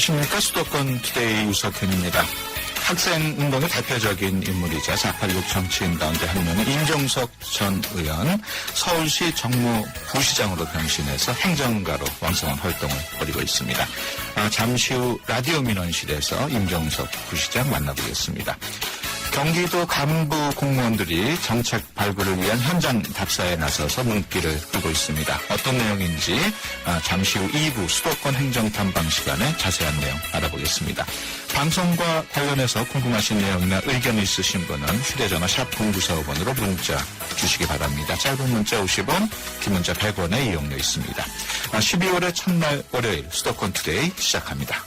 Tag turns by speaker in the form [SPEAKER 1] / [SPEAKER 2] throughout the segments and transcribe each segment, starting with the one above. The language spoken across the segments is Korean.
[SPEAKER 1] 안녕하십니까. 수도권 투데이 유석현입니다. 학생운동의 대표적인 인물이자 4.86 정치인 가운데 한 명은 임종석 전 의원, 서울시 정무부시장으로 변신해서 행정가로 왕성한 활동을 벌이고 있습니다. 잠시 후 라디오 민원실에서 임종석 부시장 만나보겠습니다. 경기도 간부 공무원들이 정책 발굴을 위한 현장 답사에 나서서 눈길을 끄고 있습니다. 어떤 내용인지 잠시 후 2부 수도권 행정탐방 시간에 자세한 내용 알아보겠습니다. 방송과 관련해서 궁금하신 내용이나 의견 있으신 분은 휴대전화 샵 0945번으로 문자 주시기 바랍니다. 짧은 문자 50원, 긴 문자 100원의 이용료 있습니다. 12월의 첫날 월요일 수도권 투데이 시작합니다.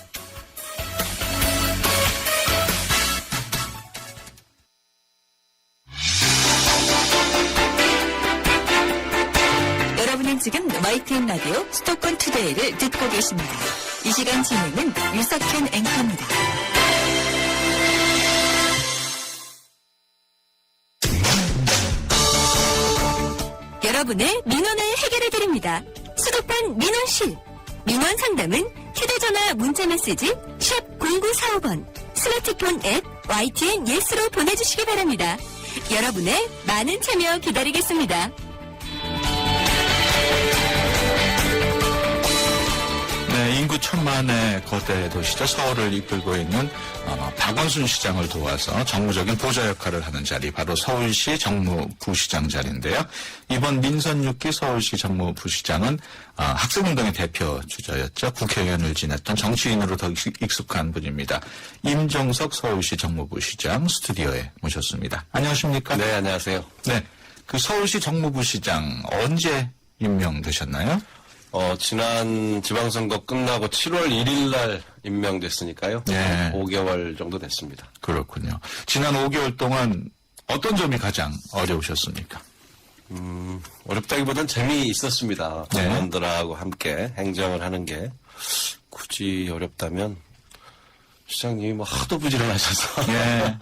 [SPEAKER 2] 지금 YTN 라디오 수도권 투데이를 듣고 계십니다. 이 시간 진행은 유석현 앵커입니다. 여러분의 민원을 해결해드립니다. 수도권 민원실. 민원 상담은 휴대전화 문자메시지 샵 0945번, 스마트폰 앱 YTN 예스로 보내주시기 바랍니다. 여러분의 많은 참여 기다리겠습니다.
[SPEAKER 1] 네, 인구 1,000만의 거대 도시죠. 서울을 이끌고 있는 박원순 시장을 도와서 정무적인 보좌 역할을 하는 자리, 바로 서울시 정무부시장 자리인데요. 이번 민선 6기 서울시 정무부시장은 학생운동의 대표 주자였죠. 국회의원을 지냈던 정치인으로 더 익숙한 분입니다. 임종석 서울시 정무부시장 스튜디오에 모셨습니다. 안녕하십니까?
[SPEAKER 3] 네, 안녕하세요.
[SPEAKER 1] 네, 그 서울시 정무부시장 언제 임명되셨나요?
[SPEAKER 3] 지난 지방선거 끝나고 7월 1일 날 임명됐으니까요.
[SPEAKER 1] 네.
[SPEAKER 3] 5개월 정도 됐습니다.
[SPEAKER 1] 그렇군요. 지난 5개월 동안 어떤 점이 가장 어려우셨습니까?
[SPEAKER 3] 어렵다기보단 재미있었습니다.
[SPEAKER 1] 네.
[SPEAKER 3] 공무원들하고 함께 행정을 하는 게 굳이 어렵다면 시장님이 뭐 하도 부지런하셔서.
[SPEAKER 1] 예.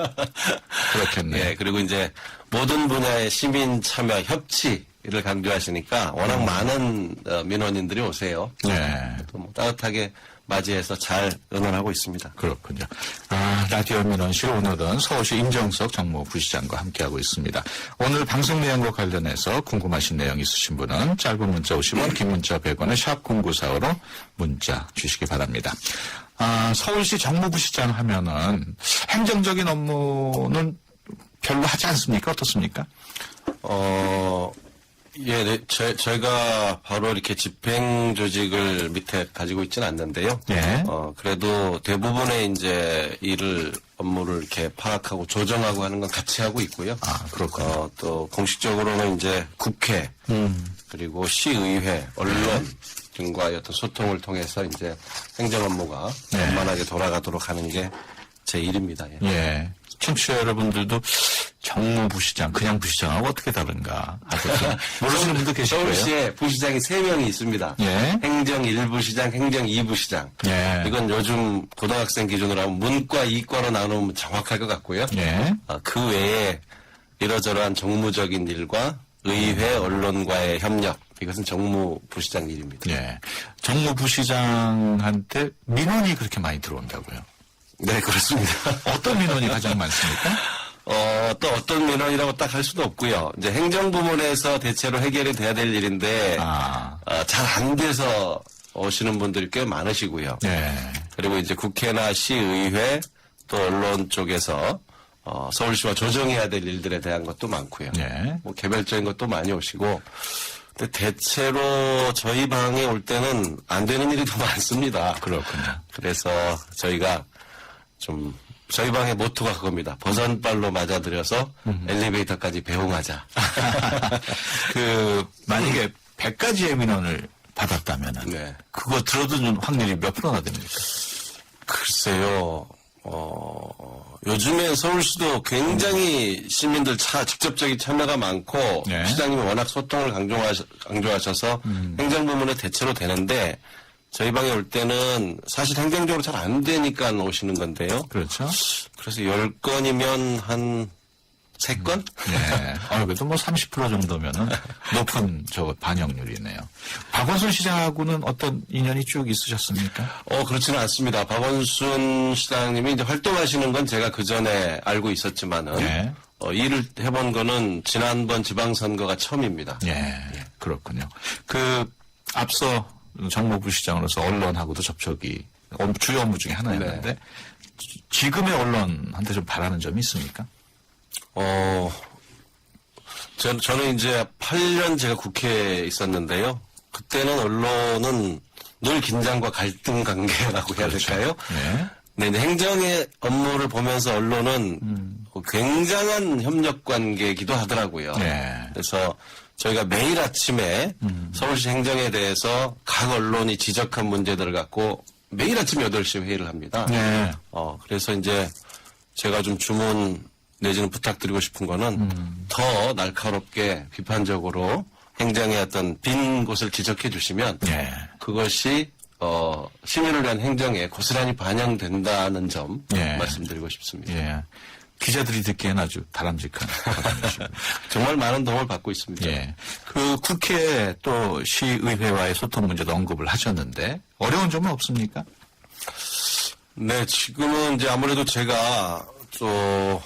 [SPEAKER 1] 그렇겠네요.
[SPEAKER 3] 예, 그리고 이제 모든 분야의 시민 참여 협치를 강조하시니까 워낙 많은 민원인들이 오세요.
[SPEAKER 1] 네.
[SPEAKER 3] 또 뭐 따뜻하게 맞이해서 잘 응원하고 있습니다.
[SPEAKER 1] 그렇군요. 라디오 민원실 오늘은 서울시 임종석 정무부시장과 함께하고 있습니다. 오늘 방송 내용과 관련해서 궁금하신 내용 있으신 분은 짧은 문자 50원, 긴 문자 100원에 샵 0945로 문자 주시기 바랍니다. 서울시 정무부시장 하면은 행정적인 업무는 별로 하지 않습니까? 어떻습니까?
[SPEAKER 3] 예, 네, 저희가 바로 이렇게 집행 조직을 밑에 가지고 있지는 않는데요.
[SPEAKER 1] 예.
[SPEAKER 3] 그래도 대부분의 이제 업무를 이렇게 파악하고 조정하고 하는 건 같이 하고 있고요.
[SPEAKER 1] 그렇군요.
[SPEAKER 3] 또 공식적으로는 이제 국회, 그리고 시의회, 언론 등과의 어떤 소통을 통해서 이제 행정 업무가
[SPEAKER 1] 네.
[SPEAKER 3] 원만하게 돌아가도록 하는 게 제 일입니다. 예.
[SPEAKER 1] 예. 청취자 여러분들도 정무부시장, 그냥 부시장하고 어떻게 다른가 모르시는 분도 계실 거예요.
[SPEAKER 3] 서울시에 부시장이 3명이 있습니다.
[SPEAKER 1] 예.
[SPEAKER 3] 행정 1부시장, 행정 2부시장.
[SPEAKER 1] 예.
[SPEAKER 3] 이건 요즘 고등학생 기준으로 하면 문과, 이과로 나누면 정확할 것 같고요.
[SPEAKER 1] 예.
[SPEAKER 3] 그 외에 이러저러한 정무적인 일과 의회, 언론과의 협력, 이것은 정무부시장 일입니다.
[SPEAKER 1] 예. 정무부시장한테 민원이 그렇게 많이 들어온다고요?
[SPEAKER 3] 네, 그렇습니다.
[SPEAKER 1] 어떤 민원이 가장 많습니까?
[SPEAKER 3] 또 어떤 민원이라고 딱 할 수도 없고요. 이제 행정부문에서 대체로 해결이 돼야 될 일인데, 잘 안 돼서 오시는 분들이 꽤 많으시고요.
[SPEAKER 1] 네.
[SPEAKER 3] 그리고 이제 국회나 시의회 또 언론 쪽에서 서울시와 조정해야 될 일들에 대한 것도 많고요.
[SPEAKER 1] 네.
[SPEAKER 3] 뭐 개별적인 것도 많이 오시고, 근데 대체로 저희 방에 올 때는 안 되는 일이 더 많습니다.
[SPEAKER 1] 그렇군요.
[SPEAKER 3] 그래서 저희가 저희 방의 모토가 그겁니다. 버선발로 맞아들여서 엘리베이터까지 배웅하자.
[SPEAKER 1] 만약에 100가지의 민원을 받았다면은,
[SPEAKER 3] 네.
[SPEAKER 1] 그거 들어주는 확률이 몇 프로나 됩니까?
[SPEAKER 3] 글쎄요, 요즘에 서울시도 굉장히 시민들 직접적인 참여가 많고,
[SPEAKER 1] 네.
[SPEAKER 3] 시장님이 워낙 소통을 강조하셔서 행정부문에 대체로 되는데, 저희 방에 올 때는 사실 행정적으로 잘 안 되니까 오시는 건데요.
[SPEAKER 1] 그렇죠.
[SPEAKER 3] 그래서 10건이면 한 3건?
[SPEAKER 1] 네. 그래도 뭐 30% 정도면은 높은 반영률이네요. 박원순 시장하고는 어떤 인연이 쭉 있으셨습니까?
[SPEAKER 3] 그렇지는 않습니다. 박원순 시장님이 이제 활동하시는 건 제가 그 전에 알고 있었지만은,
[SPEAKER 1] 네.
[SPEAKER 3] 일을 해본 거는 지난번 지방선거가 처음입니다.
[SPEAKER 1] 예, 그렇군요. 앞서 정무부시장으로서 언론하고도 접촉이 주요 업무 중에 하나였는데, 지금의 언론한테 좀 바라는 점이 있습니까?
[SPEAKER 3] 저는 이제 8년 제가 국회에 있었는데요. 그때는 언론은 늘 긴장과 갈등 관계라고 해야 될까요?
[SPEAKER 1] 네.
[SPEAKER 3] 네, 이제 행정의 업무를 보면서 언론은 굉장한 협력 관계이기도 하더라고요.
[SPEAKER 1] 네.
[SPEAKER 3] 그래서 저희가 매일 아침에 서울시 행정에 대해서 각 언론이 지적한 문제들을 갖고 매일 아침 8시에 회의를 합니다.
[SPEAKER 1] 네.
[SPEAKER 3] 그래서 이제 제가 좀 주문 내지는 부탁드리고 싶은 거는 더 날카롭게 비판적으로 행정의 어떤 빈 곳을 지적해 주시면
[SPEAKER 1] 네.
[SPEAKER 3] 그것이 시민을 위한 행정에 고스란히 반영된다는 점
[SPEAKER 1] 예.
[SPEAKER 3] 말씀드리고 싶습니다.
[SPEAKER 1] 예. 기자들이 듣기엔 아주 바람직한 발언이십니다.
[SPEAKER 3] 정말 많은 도움을 받고 있습니다.
[SPEAKER 1] 예. 국회 또 시의회와의 소통 문제도 언급을 하셨는데 어려운 점은 없습니까?
[SPEAKER 3] 네, 지금은 이제 아무래도 제가 또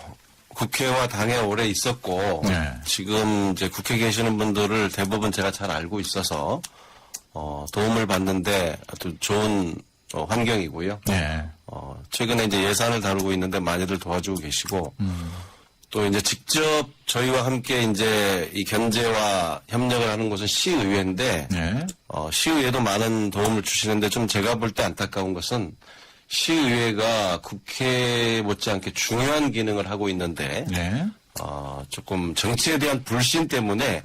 [SPEAKER 3] 국회와 당에 오래 있었고
[SPEAKER 1] 네.
[SPEAKER 3] 지금 이제 국회에 계시는 분들을 대부분 제가 잘 알고 있어서 도움을 받는데 아주 좋은 환경이고요.
[SPEAKER 1] 네.
[SPEAKER 3] 최근에 이제 예산을 다루고 있는데 많이들 도와주고 계시고 또 이제 직접 저희와 함께 이제 이 견제와 협력을 하는 곳은 시의회인데
[SPEAKER 1] 네.
[SPEAKER 3] 시의회도 많은 도움을 주시는데 좀 제가 볼 때 안타까운 것은 시의회가 국회 못지않게 중요한 기능을 하고 있는데
[SPEAKER 1] 네.
[SPEAKER 3] 조금 정치에 대한 불신 때문에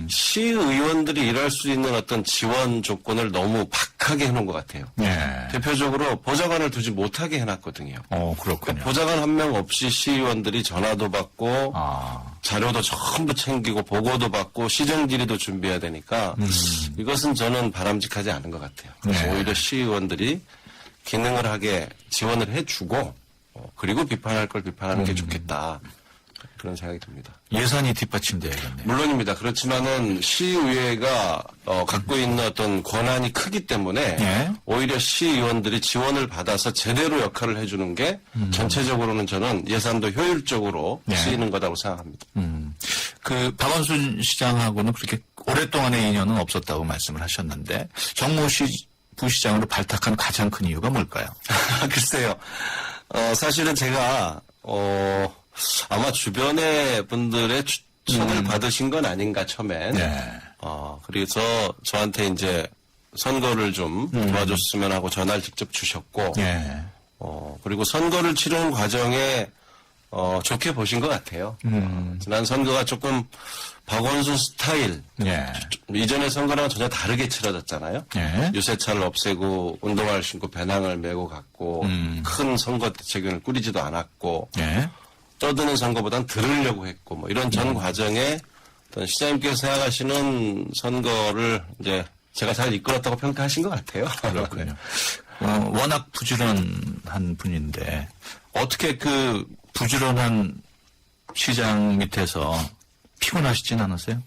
[SPEAKER 3] 시의원들이 일할 수 있는 어떤 지원 조건을 너무 박하게 해놓은 것 같아요.
[SPEAKER 1] 네.
[SPEAKER 3] 대표적으로 보좌관을 두지 못하게 해놨거든요.
[SPEAKER 1] 그렇군요.
[SPEAKER 3] 보좌관 한 명 없이 시의원들이 전화도 받고 자료도 전부 챙기고 보고도 받고 시정질의도 준비해야 되니까 이것은 저는 바람직하지 않은 것 같아요. 그래서
[SPEAKER 1] 네.
[SPEAKER 3] 오히려 시의원들이 기능을 하게 지원을 해주고 그리고 비판할 걸 비판하는 게 좋겠다. 그런 생각이 듭니다.
[SPEAKER 1] 예산이 뒷받침돼야겠네요.
[SPEAKER 3] 물론입니다. 그렇지만은 시의회가 갖고 있는 어떤 권한이 크기 때문에
[SPEAKER 1] 네.
[SPEAKER 3] 오히려 시의원들이 지원을 받아서 제대로 역할을 해주는 게 전체적으로는 저는 예산도 효율적으로
[SPEAKER 1] 네.
[SPEAKER 3] 쓰이는 거라고 생각합니다.
[SPEAKER 1] 박원순 시장하고는 그렇게 오랫동안의 인연은 없었다고 말씀을 하셨는데 부시장으로 발탁한 가장 큰 이유가 뭘까요?
[SPEAKER 3] 글쎄요. 사실은 제가 아마 주변의 분들의 추천을 받으신 건 아닌가 처음엔.
[SPEAKER 1] 네.
[SPEAKER 3] 그래서 저한테 이제 선거를 좀 도와줬으면 하고 전화를 직접 주셨고.
[SPEAKER 1] 네.
[SPEAKER 3] 그리고 선거를 치르는 과정에 좋게 보신 것 같아요. 지난 선거가 조금 박원순 스타일.
[SPEAKER 1] 네.
[SPEAKER 3] 이전의 선거랑 전혀 다르게 치러졌잖아요.
[SPEAKER 1] 네.
[SPEAKER 3] 유세차를 없애고 운동화를 신고 배낭을 메고 갔고 큰 선거 대책을 꾸리지도 않았고
[SPEAKER 1] 네.
[SPEAKER 3] 떠드는 선거보단 들으려고 했고 뭐 이런 전 과정에 어떤 시장님께서 생각하시는 선거를 이제 제가 잘 이끌었다고 평가하신 것 같아요.
[SPEAKER 1] 그렇군요. 워낙 부지런한 분인데 어떻게 부지런한 시장 밑에서 피곤하시진 않으세요?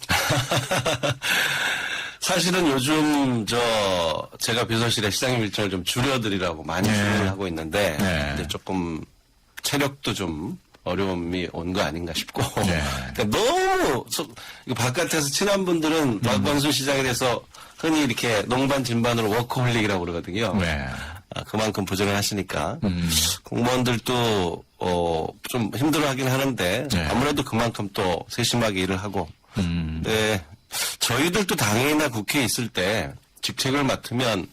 [SPEAKER 3] 사실은 요즘 제가 비서실에 시장님 일정을 좀 줄여드리라고 많이 주문을 하고 있는데 이제 조금 체력도 좀 어려움이 온 거 아닌가 싶고 그러니까 너무 바깥에서 친한 분들은 박원순 시장에 대해서 흔히 이렇게 농반 진반으로 워커홀릭이라고 그러거든요.
[SPEAKER 1] 네.
[SPEAKER 3] 그만큼 부지런하시니까 공무원들도 좀 힘들어하긴 하는데 아무래도 그만큼 또 세심하게 일을 하고 네, 저희들도 당회나 국회에 있을 때 직책을 맡으면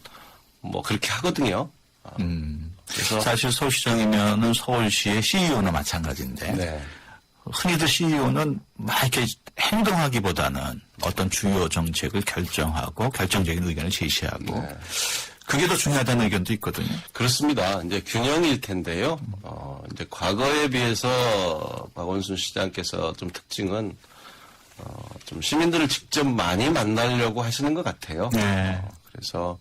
[SPEAKER 3] 뭐 그렇게 하거든요. 그래서
[SPEAKER 1] 사실 서울시장이면은 서울시의 CEO나 마찬가지인데
[SPEAKER 3] 네.
[SPEAKER 1] 흔히들 CEO는 막 이렇게 행동하기보다는 어떤 주요 정책을 결정하고 결정적인 의견을 제시하고 그게 더 중요하다는 의견도 있거든요.
[SPEAKER 3] 그렇습니다. 이제 균형일 텐데요. 이제 과거에 비해서 박원순 시장께서 좀 특징은 좀 시민들을 직접 많이 만나려고 하시는 것 같아요.
[SPEAKER 1] 네.
[SPEAKER 3] 그래서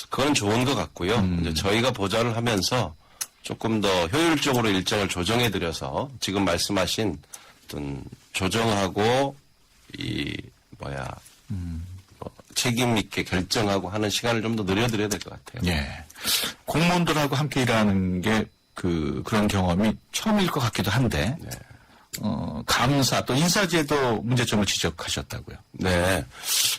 [SPEAKER 3] 그건 좋은 것 같고요. 이제 저희가 보좌를 하면서 조금 더 효율적으로 일정을 조정해드려서 지금 말씀하신 어떤 조정하고 책임 있게 결정하고 하는 시간을 좀 더 늘려드려야 될 것 같아요.
[SPEAKER 1] 예. 공무원들하고 함께 일하는 게 그런 경험이 처음일 것 같기도 한데,
[SPEAKER 3] 네.
[SPEAKER 1] 감사 또 인사제도 문제점을 지적하셨다고요.
[SPEAKER 3] 네.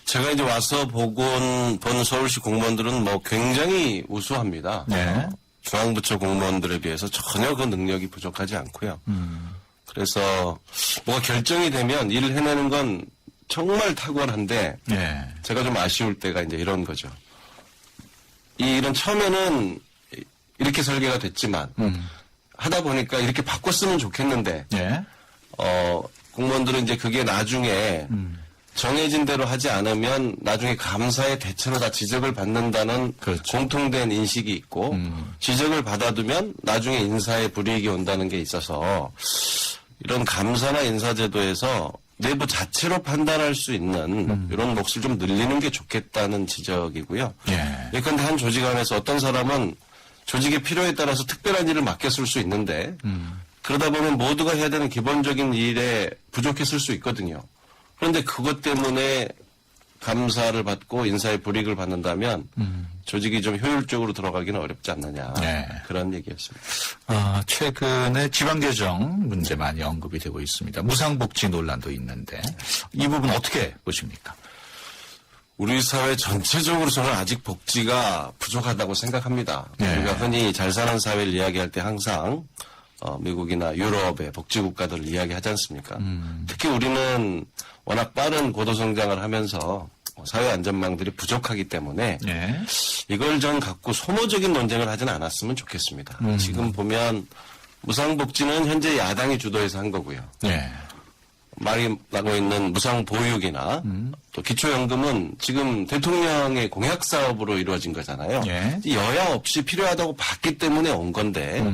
[SPEAKER 3] 제가 이제 와서 본 서울시 공무원들은 뭐 굉장히 우수합니다.
[SPEAKER 1] 네.
[SPEAKER 3] 중앙부처 공무원들에 비해서 전혀 그 능력이 부족하지 않고요. 그래서 뭐가 결정이 되면 일을 해내는 건 정말 탁월한데
[SPEAKER 1] 예.
[SPEAKER 3] 제가 좀 아쉬울 때가 이제 이런 거죠. 이 일은 처음에는 이렇게 설계가 됐지만 하다 보니까 이렇게 바꿨으면 좋겠는데
[SPEAKER 1] 예.
[SPEAKER 3] 공무원들은 이제 그게 나중에 정해진 대로 하지 않으면 나중에 감사의 대체로 다 지적을 받는다는
[SPEAKER 1] 그렇죠.
[SPEAKER 3] 공통된 인식이 있고 지적을 받아두면 나중에 인사에 불이익이 온다는 게 있어서 이런 감사나 인사제도에서 내부 자체로 판단할 수 있는 이런 몫을 좀 늘리는 게 좋겠다는 지적이고요.
[SPEAKER 1] 예.
[SPEAKER 3] 예컨대 한 조직 안에서 어떤 사람은 조직의 필요에 따라서 특별한 일을 맡겼을 수 있는데 그러다 보면 모두가 해야 되는 기본적인 일에 부족했을 수 있거든요. 그런데 그것 때문에 감사를 받고 인사의 불이익을 받는다면 조직이 좀 효율적으로 들어가기는 어렵지 않느냐.
[SPEAKER 1] 네.
[SPEAKER 3] 그런 얘기였습니다.
[SPEAKER 1] 최근에 지방개정 문제 많이 언급이 되고 있습니다. 무상복지 논란도 있는데 이 부분 어떻게 보십니까?
[SPEAKER 3] 우리 사회 전체적으로 저는 아직 복지가 부족하다고 생각합니다.
[SPEAKER 1] 네.
[SPEAKER 3] 우리가 흔히 잘 사는 사회를 이야기할 때 항상 미국이나 유럽의 복지 국가들을 이야기하지 않습니까? 특히 우리는 워낙 빠른 고도성장을 하면서 사회 안전망들이 부족하기 때문에
[SPEAKER 1] 예.
[SPEAKER 3] 이걸 전 갖고 소모적인 논쟁을 하지는 않았으면 좋겠습니다. 지금 보면 무상복지는 현재 야당이 주도해서 한 거고요.
[SPEAKER 1] 예.
[SPEAKER 3] 말이 나고 있는 무상보육이나 또 기초연금은 지금 대통령의 공약 사업으로 이루어진 거잖아요.
[SPEAKER 1] 예.
[SPEAKER 3] 여야 없이 필요하다고 봤기 때문에 온 건데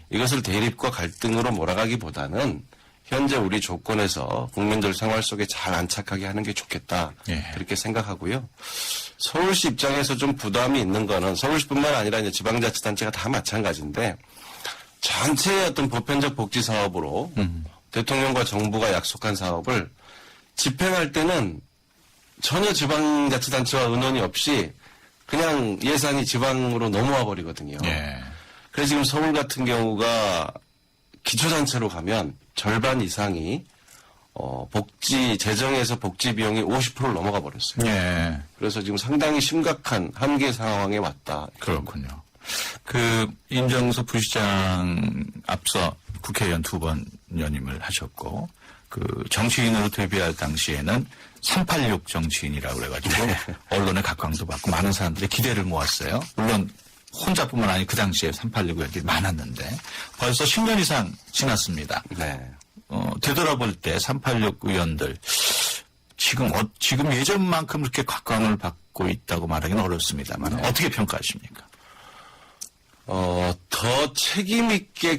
[SPEAKER 3] 이것을 대립과 갈등으로 몰아가기보다는 현재 우리 조건에서 국민들 생활 속에 잘 안착하게 하는 게 좋겠다.
[SPEAKER 1] 예.
[SPEAKER 3] 그렇게 생각하고요. 서울시 입장에서 좀 부담이 있는 거는 서울시뿐만 아니라 이제 지방자치단체가 다 마찬가지인데 전체의 어떤 보편적 복지 사업으로 대통령과 정부가 약속한 사업을 집행할 때는 전혀 지방자치단체와 의논이 없이 그냥 예산이 지방으로 넘어와 버리거든요.
[SPEAKER 1] 예.
[SPEAKER 3] 그래서 지금 서울 같은 경우가 기초단체로 가면 절반 이상이 복지 재정에서 복지 비용이 50%를 넘어가 버렸어요.
[SPEAKER 1] 예.
[SPEAKER 3] 그래서 지금 상당히 심각한 한계 상황에 왔다.
[SPEAKER 1] 그렇군요. 임정석 부시장 앞서 국회의원 2번 연임을 하셨고, 정치인으로 데뷔할 당시에는 386 정치인이라고 그래가지고, 언론의 각광도 받고 많은 사람들의 기대를 모았어요. 물론, 혼자뿐만 아니라 그 당시에 386 의원들이 많았는데, 벌써 10년 이상 지났습니다.
[SPEAKER 3] 네.
[SPEAKER 1] 되돌아볼 때 386 의원들, 지금 예전만큼 그렇게 각광을 받고 있다고 말하기는 어렵습니다만, 어떻게 평가하십니까?
[SPEAKER 3] 더 책임있게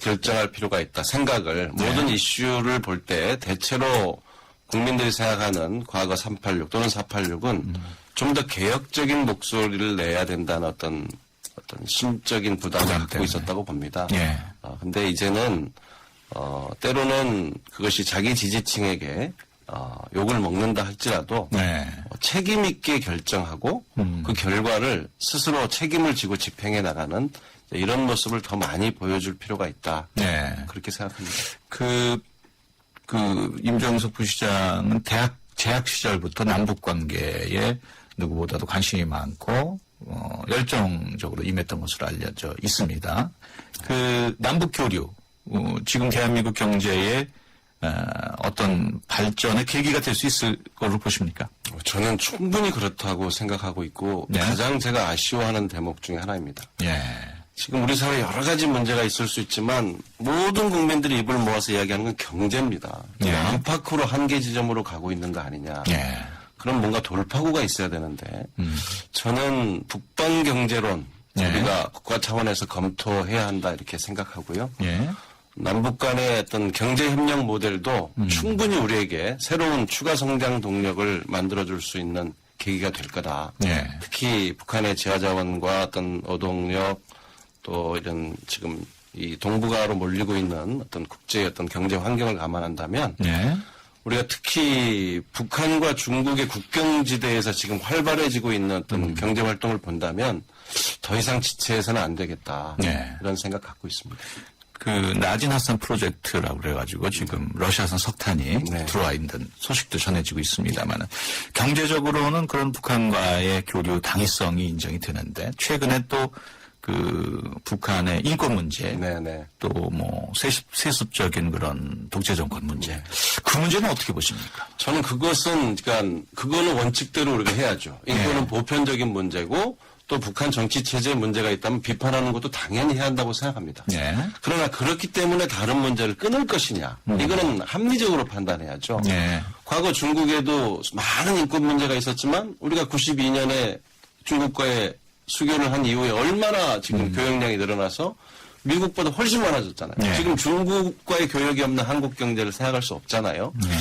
[SPEAKER 3] 결정할 필요가 있다 생각을 모든 이슈를 볼 때 대체로 국민들이 생각하는 과거 386 또는 486은 좀 더 개혁적인 목소리를 내야 된다는 어떤 심적인 부담을 갖고
[SPEAKER 1] 때문에.
[SPEAKER 3] 있었다고 봅니다.
[SPEAKER 1] 예.
[SPEAKER 3] 근데 이제는 때로는 그것이 자기 지지층에게 욕을 먹는다 할지라도
[SPEAKER 1] 네.
[SPEAKER 3] 책임 있게 결정하고 그 결과를 스스로 책임을 지고 집행해 나가는 이런 모습을 더 많이 보여줄 필요가 있다.
[SPEAKER 1] 네.
[SPEAKER 3] 그렇게 생각합니다.
[SPEAKER 1] 임정석 부시장은 재학 시절부터 남북 관계에 누구보다도 관심이 많고 열정적으로 임했던 것으로 알려져 있습니다. 남북 교류 지금 대한민국 경제에 어떤 발전의 계기가 될 수 있을 거로 보십니까?
[SPEAKER 3] 저는 충분히 그렇다고 생각하고 있고
[SPEAKER 1] 네.
[SPEAKER 3] 가장 제가 아쉬워하는 대목 중에 하나입니다.
[SPEAKER 1] 예.
[SPEAKER 3] 지금 우리 사회에 여러 가지 문제가 있을 수 있지만 모든 국민들이 입을 모아서 이야기하는 건 경제입니다.
[SPEAKER 1] 네.
[SPEAKER 3] 안팎으로 한계 지점으로 가고 있는 거 아니냐.
[SPEAKER 1] 예.
[SPEAKER 3] 그럼 뭔가 돌파구가 있어야 되는데 저는 북방 경제론
[SPEAKER 1] 네.
[SPEAKER 3] 우리가 국가 차원에서 검토해야 한다 이렇게 생각하고요.
[SPEAKER 1] 예.
[SPEAKER 3] 남북 간의 어떤 경제 협력 모델도 충분히 우리에게 새로운 추가 성장 동력을 만들어줄 수 있는 계기가 될 거다.
[SPEAKER 1] 예.
[SPEAKER 3] 특히 북한의 지하 자원과 어떤 노동력 또 이런 지금 이 동북아로 몰리고 있는 어떤 국제의 어떤 경제 환경을 감안한다면
[SPEAKER 1] 네.
[SPEAKER 3] 우리가 특히 북한과 중국의 국경지대에서 지금 활발해지고 있는 어떤 경제 활동을 본다면 더 이상 지체해서는 안 되겠다.
[SPEAKER 1] 네.
[SPEAKER 3] 이런 생각 갖고 있습니다.
[SPEAKER 1] 그 나진 하산 프로젝트라고 그래가지고 지금 러시아산 석탄이
[SPEAKER 3] 네.
[SPEAKER 1] 들어와 있는 소식도 전해지고 있습니다만 경제적으로는 그런 북한과의 교류 당위성이 인정이 되는데 최근에 또 그 북한의 인권 문제
[SPEAKER 3] 네네.
[SPEAKER 1] 또 뭐 세습적인 그런 독재 정권 문제 그 문제는 어떻게 보십니까?
[SPEAKER 3] 저는 그거는 원칙대로 우리가 해야죠. 인권은
[SPEAKER 1] 네.
[SPEAKER 3] 보편적인 문제고 또 북한 정치 체제에 문제가 있다면 비판하는 것도 당연히 해야 한다고 생각합니다.
[SPEAKER 1] 네.
[SPEAKER 3] 그러나 그렇기 때문에 다른 문제를 끊을 것이냐. 이거는 합리적으로 판단해야죠.
[SPEAKER 1] 네.
[SPEAKER 3] 과거 중국에도 많은 인권 문제가 있었지만 우리가 92년에 중국과의 수교를 한 이후에 얼마나 지금 교역량이 늘어나서 미국보다 훨씬 많아졌잖아요.
[SPEAKER 1] 네.
[SPEAKER 3] 지금 중국과의 교역이 없는 한국 경제를 생각할 수 없잖아요.
[SPEAKER 1] 네.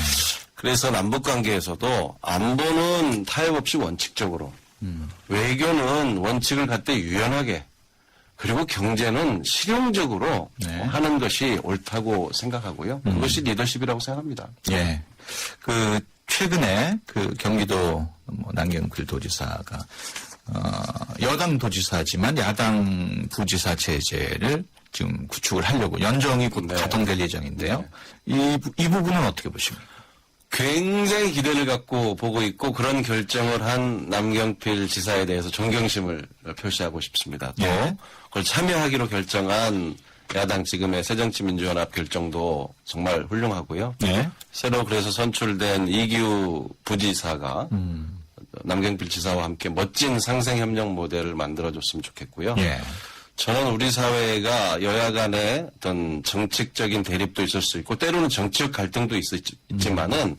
[SPEAKER 3] 그래서 남북 관계에서도 안보는 타협 없이 원칙적으로 외교는 원칙을 갖되 유연하게 그리고 경제는 실용적으로
[SPEAKER 1] 네.
[SPEAKER 3] 하는 것이 옳다고 생각하고요. 그것이 리더십이라고 생각합니다.
[SPEAKER 1] 예. 그 최근에 그 경기도 뭐 남경필 도지사가 여당 도지사지만 야당 부지사 체제를 지금 구축을 하려고 연정이 곧
[SPEAKER 3] 네.
[SPEAKER 1] 가동될 예정인데요. 이 부분은 어떻게 보십니까?
[SPEAKER 3] 굉장히 기대를 갖고 보고 있고 그런 결정을 한 남경필 지사에 대해서 존경심을 표시하고 싶습니다. 또
[SPEAKER 1] 예.
[SPEAKER 3] 그걸 참여하기로 결정한 야당 지금의 새정치민주연합 결정도 정말 훌륭하고요.
[SPEAKER 1] 네.
[SPEAKER 3] 새로 그래서 선출된 이기우 부지사가 남경필 지사와 함께 멋진 상생협력 모델을 만들어줬으면 좋겠고요.
[SPEAKER 1] 예.
[SPEAKER 3] 저는 우리 사회가 여야 간의 어떤 정책적인 대립도 있을 수 있고 때로는 정치적 갈등도 있지만은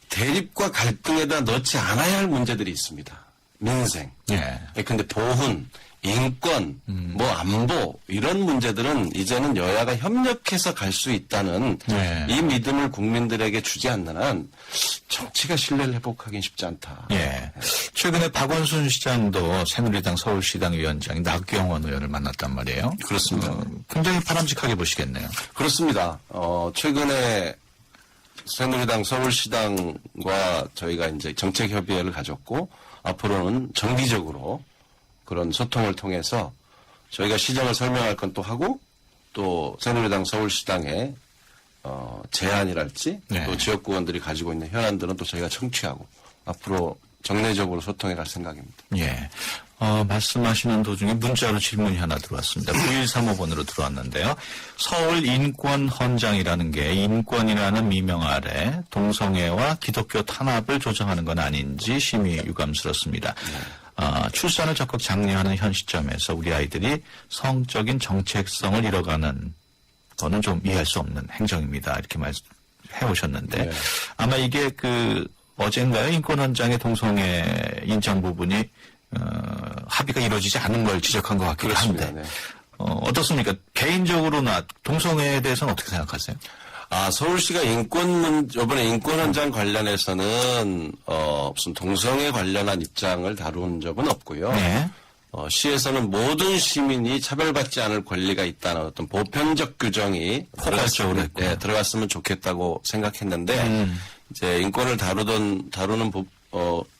[SPEAKER 3] 대립과 갈등에다 넣지 않아야 할 문제들이 있습니다. 민생.
[SPEAKER 1] 예.
[SPEAKER 3] 근데 보훈, 인권, 뭐 안보 이런 문제들은 이제는 여야가 협력해서 갈 수 있다는
[SPEAKER 1] 네.
[SPEAKER 3] 이 믿음을 국민들에게 주지 않는 한 정치가 신뢰를 회복하기는 쉽지 않다.
[SPEAKER 1] 예. 최근에 박원순 시장도 새누리당 서울시당 위원장인 나경원 의원을 만났단 말이에요.
[SPEAKER 3] 그렇습니다.
[SPEAKER 1] 굉장히 바람직하게 보시겠네요.
[SPEAKER 3] 그렇습니다. 최근에 새누리당 서울시당과 저희가 이제 정책협의회를 가졌고 앞으로는 정기적으로 그런 소통을 통해서 저희가 시정을 설명할 건 또 하고 또 새누리당 서울시당의 제안이랄지
[SPEAKER 1] 네.
[SPEAKER 3] 또 지역구원들이 가지고 있는 현안들은 또 저희가 청취하고 앞으로 정례적으로 소통해 갈 생각입니다.
[SPEAKER 1] 예. 말씀하시는 도중에 문자로 질문이 하나 들어왔습니다. 9135번으로 들어왔는데요. 서울인권헌장이라는 게 인권이라는 미명 아래 동성애와 기독교 탄압을 조장하는 건 아닌지 심히 유감스럽습니다. 출산을 적극 장려하는 현 시점에서 우리 아이들이 성적인 정체성을 잃어가는 거는 좀 이해할 수 없는 행정입니다. 이렇게 말해 오셨는데
[SPEAKER 3] 네.
[SPEAKER 1] 아마 이게 어젠가요? 인권헌장의 동성애 인정 부분이 합의가 이루어지지 않은 걸 지적한 것 같기도
[SPEAKER 3] 그렇습니다.
[SPEAKER 1] 한데
[SPEAKER 3] 네.
[SPEAKER 1] 어떻습니까? 개인적으로나 동성애에 대해서는 어떻게 생각하세요?
[SPEAKER 3] 서울시가 이번에 인권헌장 관련해서는 무슨 동성애 관련한 입장을 다룬 적은 없고요.
[SPEAKER 1] 네.
[SPEAKER 3] 시에서는 모든 시민이 차별받지 않을 권리가 있다는 어떤 보편적 규정이
[SPEAKER 1] 포괄적으로 했고요.
[SPEAKER 3] 들어갔으면 좋겠다고 생각했는데 이제 인권을 다루는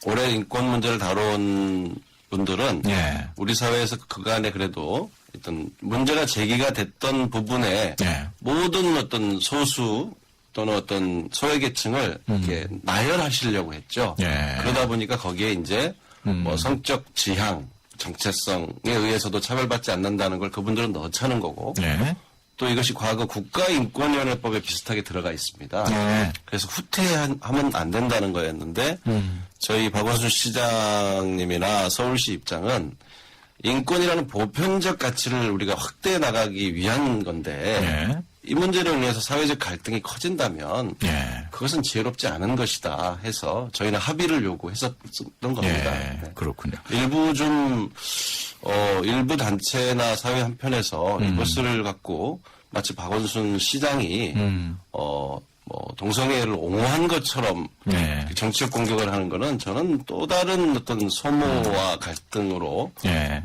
[SPEAKER 3] 올해 인권 문제를 다룬 분들은
[SPEAKER 1] 네.
[SPEAKER 3] 우리 사회에서 그간에 그래도 어떤 문제가 제기가 됐던 부분에
[SPEAKER 1] 네.
[SPEAKER 3] 모든 어떤 소수 또는 어떤 소외계층을 이렇게 나열하시려고 했죠.
[SPEAKER 1] 네.
[SPEAKER 3] 그러다 보니까 거기에 이제 뭐 성적 지향, 정체성에 의해서도 차별받지 않는다는 걸 그분들은 넣자는 거고
[SPEAKER 1] 네.
[SPEAKER 3] 또 이것이 과거 국가인권위원회법에 비슷하게 들어가 있습니다.
[SPEAKER 1] 네.
[SPEAKER 3] 그래서 후퇴하면 안 된다는 거였는데 저희 박원순 시장님이나 서울시 입장은 인권이라는 보편적 가치를 우리가 확대해 나가기 위한 건데
[SPEAKER 1] 네.
[SPEAKER 3] 이 문제로 인해서 사회적 갈등이 커진다면
[SPEAKER 1] 네.
[SPEAKER 3] 그것은 지혜롭지 않은 것이다 해서 저희는 합의를 요구했었던 겁니다.
[SPEAKER 1] 네.
[SPEAKER 3] 네.
[SPEAKER 1] 그렇군요.
[SPEAKER 3] 일부 단체나 사회 한편에서 이것을 갖고 마치 박원순 시장이 동성애를 옹호한 것처럼
[SPEAKER 1] 네.
[SPEAKER 3] 정치적 공격을 하는 거는 저는 또 다른 어떤 소모와 갈등으로
[SPEAKER 1] 네.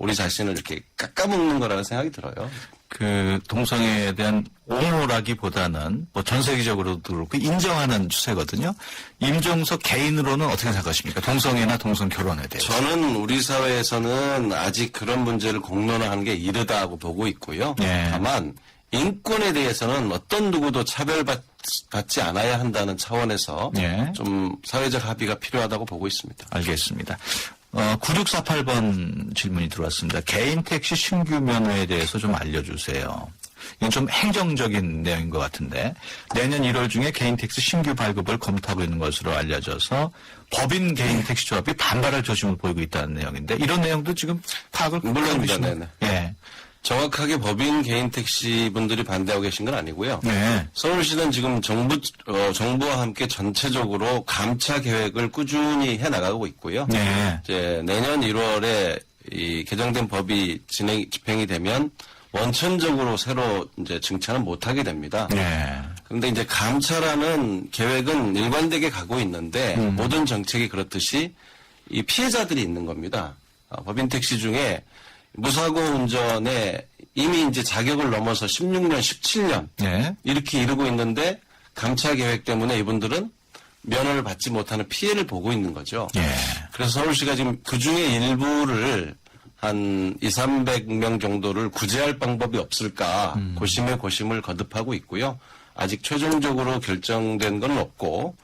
[SPEAKER 3] 우리 자신을 이렇게 깎아먹는 거라는 생각이 들어요.
[SPEAKER 1] 그 동성애에 대한 옹호라기보다는 뭐 전 세계적으로도 그렇고 인정하는 추세거든요. 임종석 개인으로는 어떻게 생각하십니까? 동성애나 동성 결혼에 대해서.
[SPEAKER 3] 저는 우리 사회에서는 아직 그런 문제를 공론화하는 게 이르다고 보고 있고요.
[SPEAKER 1] 예.
[SPEAKER 3] 다만 인권에 대해서는 어떤 누구도 차별받지 않아야 한다는 차원에서
[SPEAKER 1] 예.
[SPEAKER 3] 좀 사회적 합의가 필요하다고 보고 있습니다.
[SPEAKER 1] 알겠습니다. 9648번 질문이 들어왔습니다. 개인 택시 신규 면허에 대해서 좀 알려주세요. 이건 좀 행정적인 내용인 것 같은데 내년 1월 중에 개인 택시 신규 발급을 검토하고 있는 것으로 알려져서 법인 개인 택시 조합이 반발할 조짐을 보이고 있다는 내용인데 이런 내용도 지금 파악을
[SPEAKER 3] 물론입니다.
[SPEAKER 1] 하고
[SPEAKER 3] 네네.
[SPEAKER 1] 예.
[SPEAKER 3] 정확하게 법인 개인 택시 분들이 반대하고 계신 건 아니고요.
[SPEAKER 1] 네.
[SPEAKER 3] 서울시는 지금 정부와 함께 전체적으로 감차 계획을 꾸준히 해 나가고 있고요.
[SPEAKER 1] 네.
[SPEAKER 3] 이제 내년 1월에 이 개정된 법이 집행이 되면 원천적으로 새로 이제 증차는 못 하게 됩니다.
[SPEAKER 1] 네.
[SPEAKER 3] 그런데 이제 감차라는 계획은 일관되게 가고 있는데 모든 정책이 그렇듯이 이 피해자들이 있는 겁니다. 법인 택시 중에 무사고 운전에 이미 이제 자격을 넘어서 16년, 17년
[SPEAKER 1] 네.
[SPEAKER 3] 이렇게 이르고 있는데 감차 계획 때문에 이분들은 면허를 받지 못하는 피해를 보고 있는 거죠.
[SPEAKER 1] 예.
[SPEAKER 3] 그래서 서울시가 지금 그 중에 일부를 한 200~300명 정도를 구제할 방법이 없을까 고심에 고심을 거듭하고 있고요. 아직 최종적으로 결정된 건 없고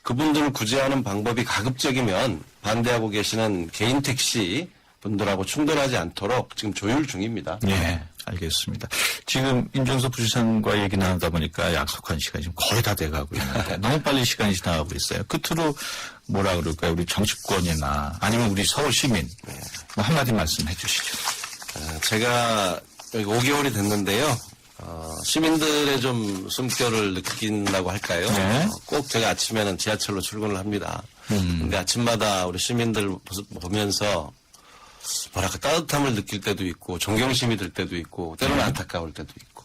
[SPEAKER 3] 그분들을 구제하는 방법이 가급적이면 반대하고 계시는 개인 택시 분들하고 충돌하지 않도록 지금 조율 중입니다.
[SPEAKER 1] 네, 알겠습니다. 지금 임종석 부시장과 얘기 나누다 보니까 약속한 시간이 지금 거의 다 돼가고 있는데 너무 빨리 시간이 지나가고 있어요. 끝으로 뭐라 그럴까요? 우리 정치권이나 아니면 우리 서울 시민 뭐 한마디 말씀해 주시죠.
[SPEAKER 3] 제가 여기 5개월이 됐는데요. 시민들의 좀 숨결을 느낀다고 할까요?
[SPEAKER 1] 네.
[SPEAKER 3] 꼭 제가 아침에는 지하철로 출근을 합니다. 근데 아침마다 우리 시민들 보면서 뭐랄까 따뜻함을 느낄 때도 있고 존경심이 들 때도 있고 때로는 안타까울 때도 있고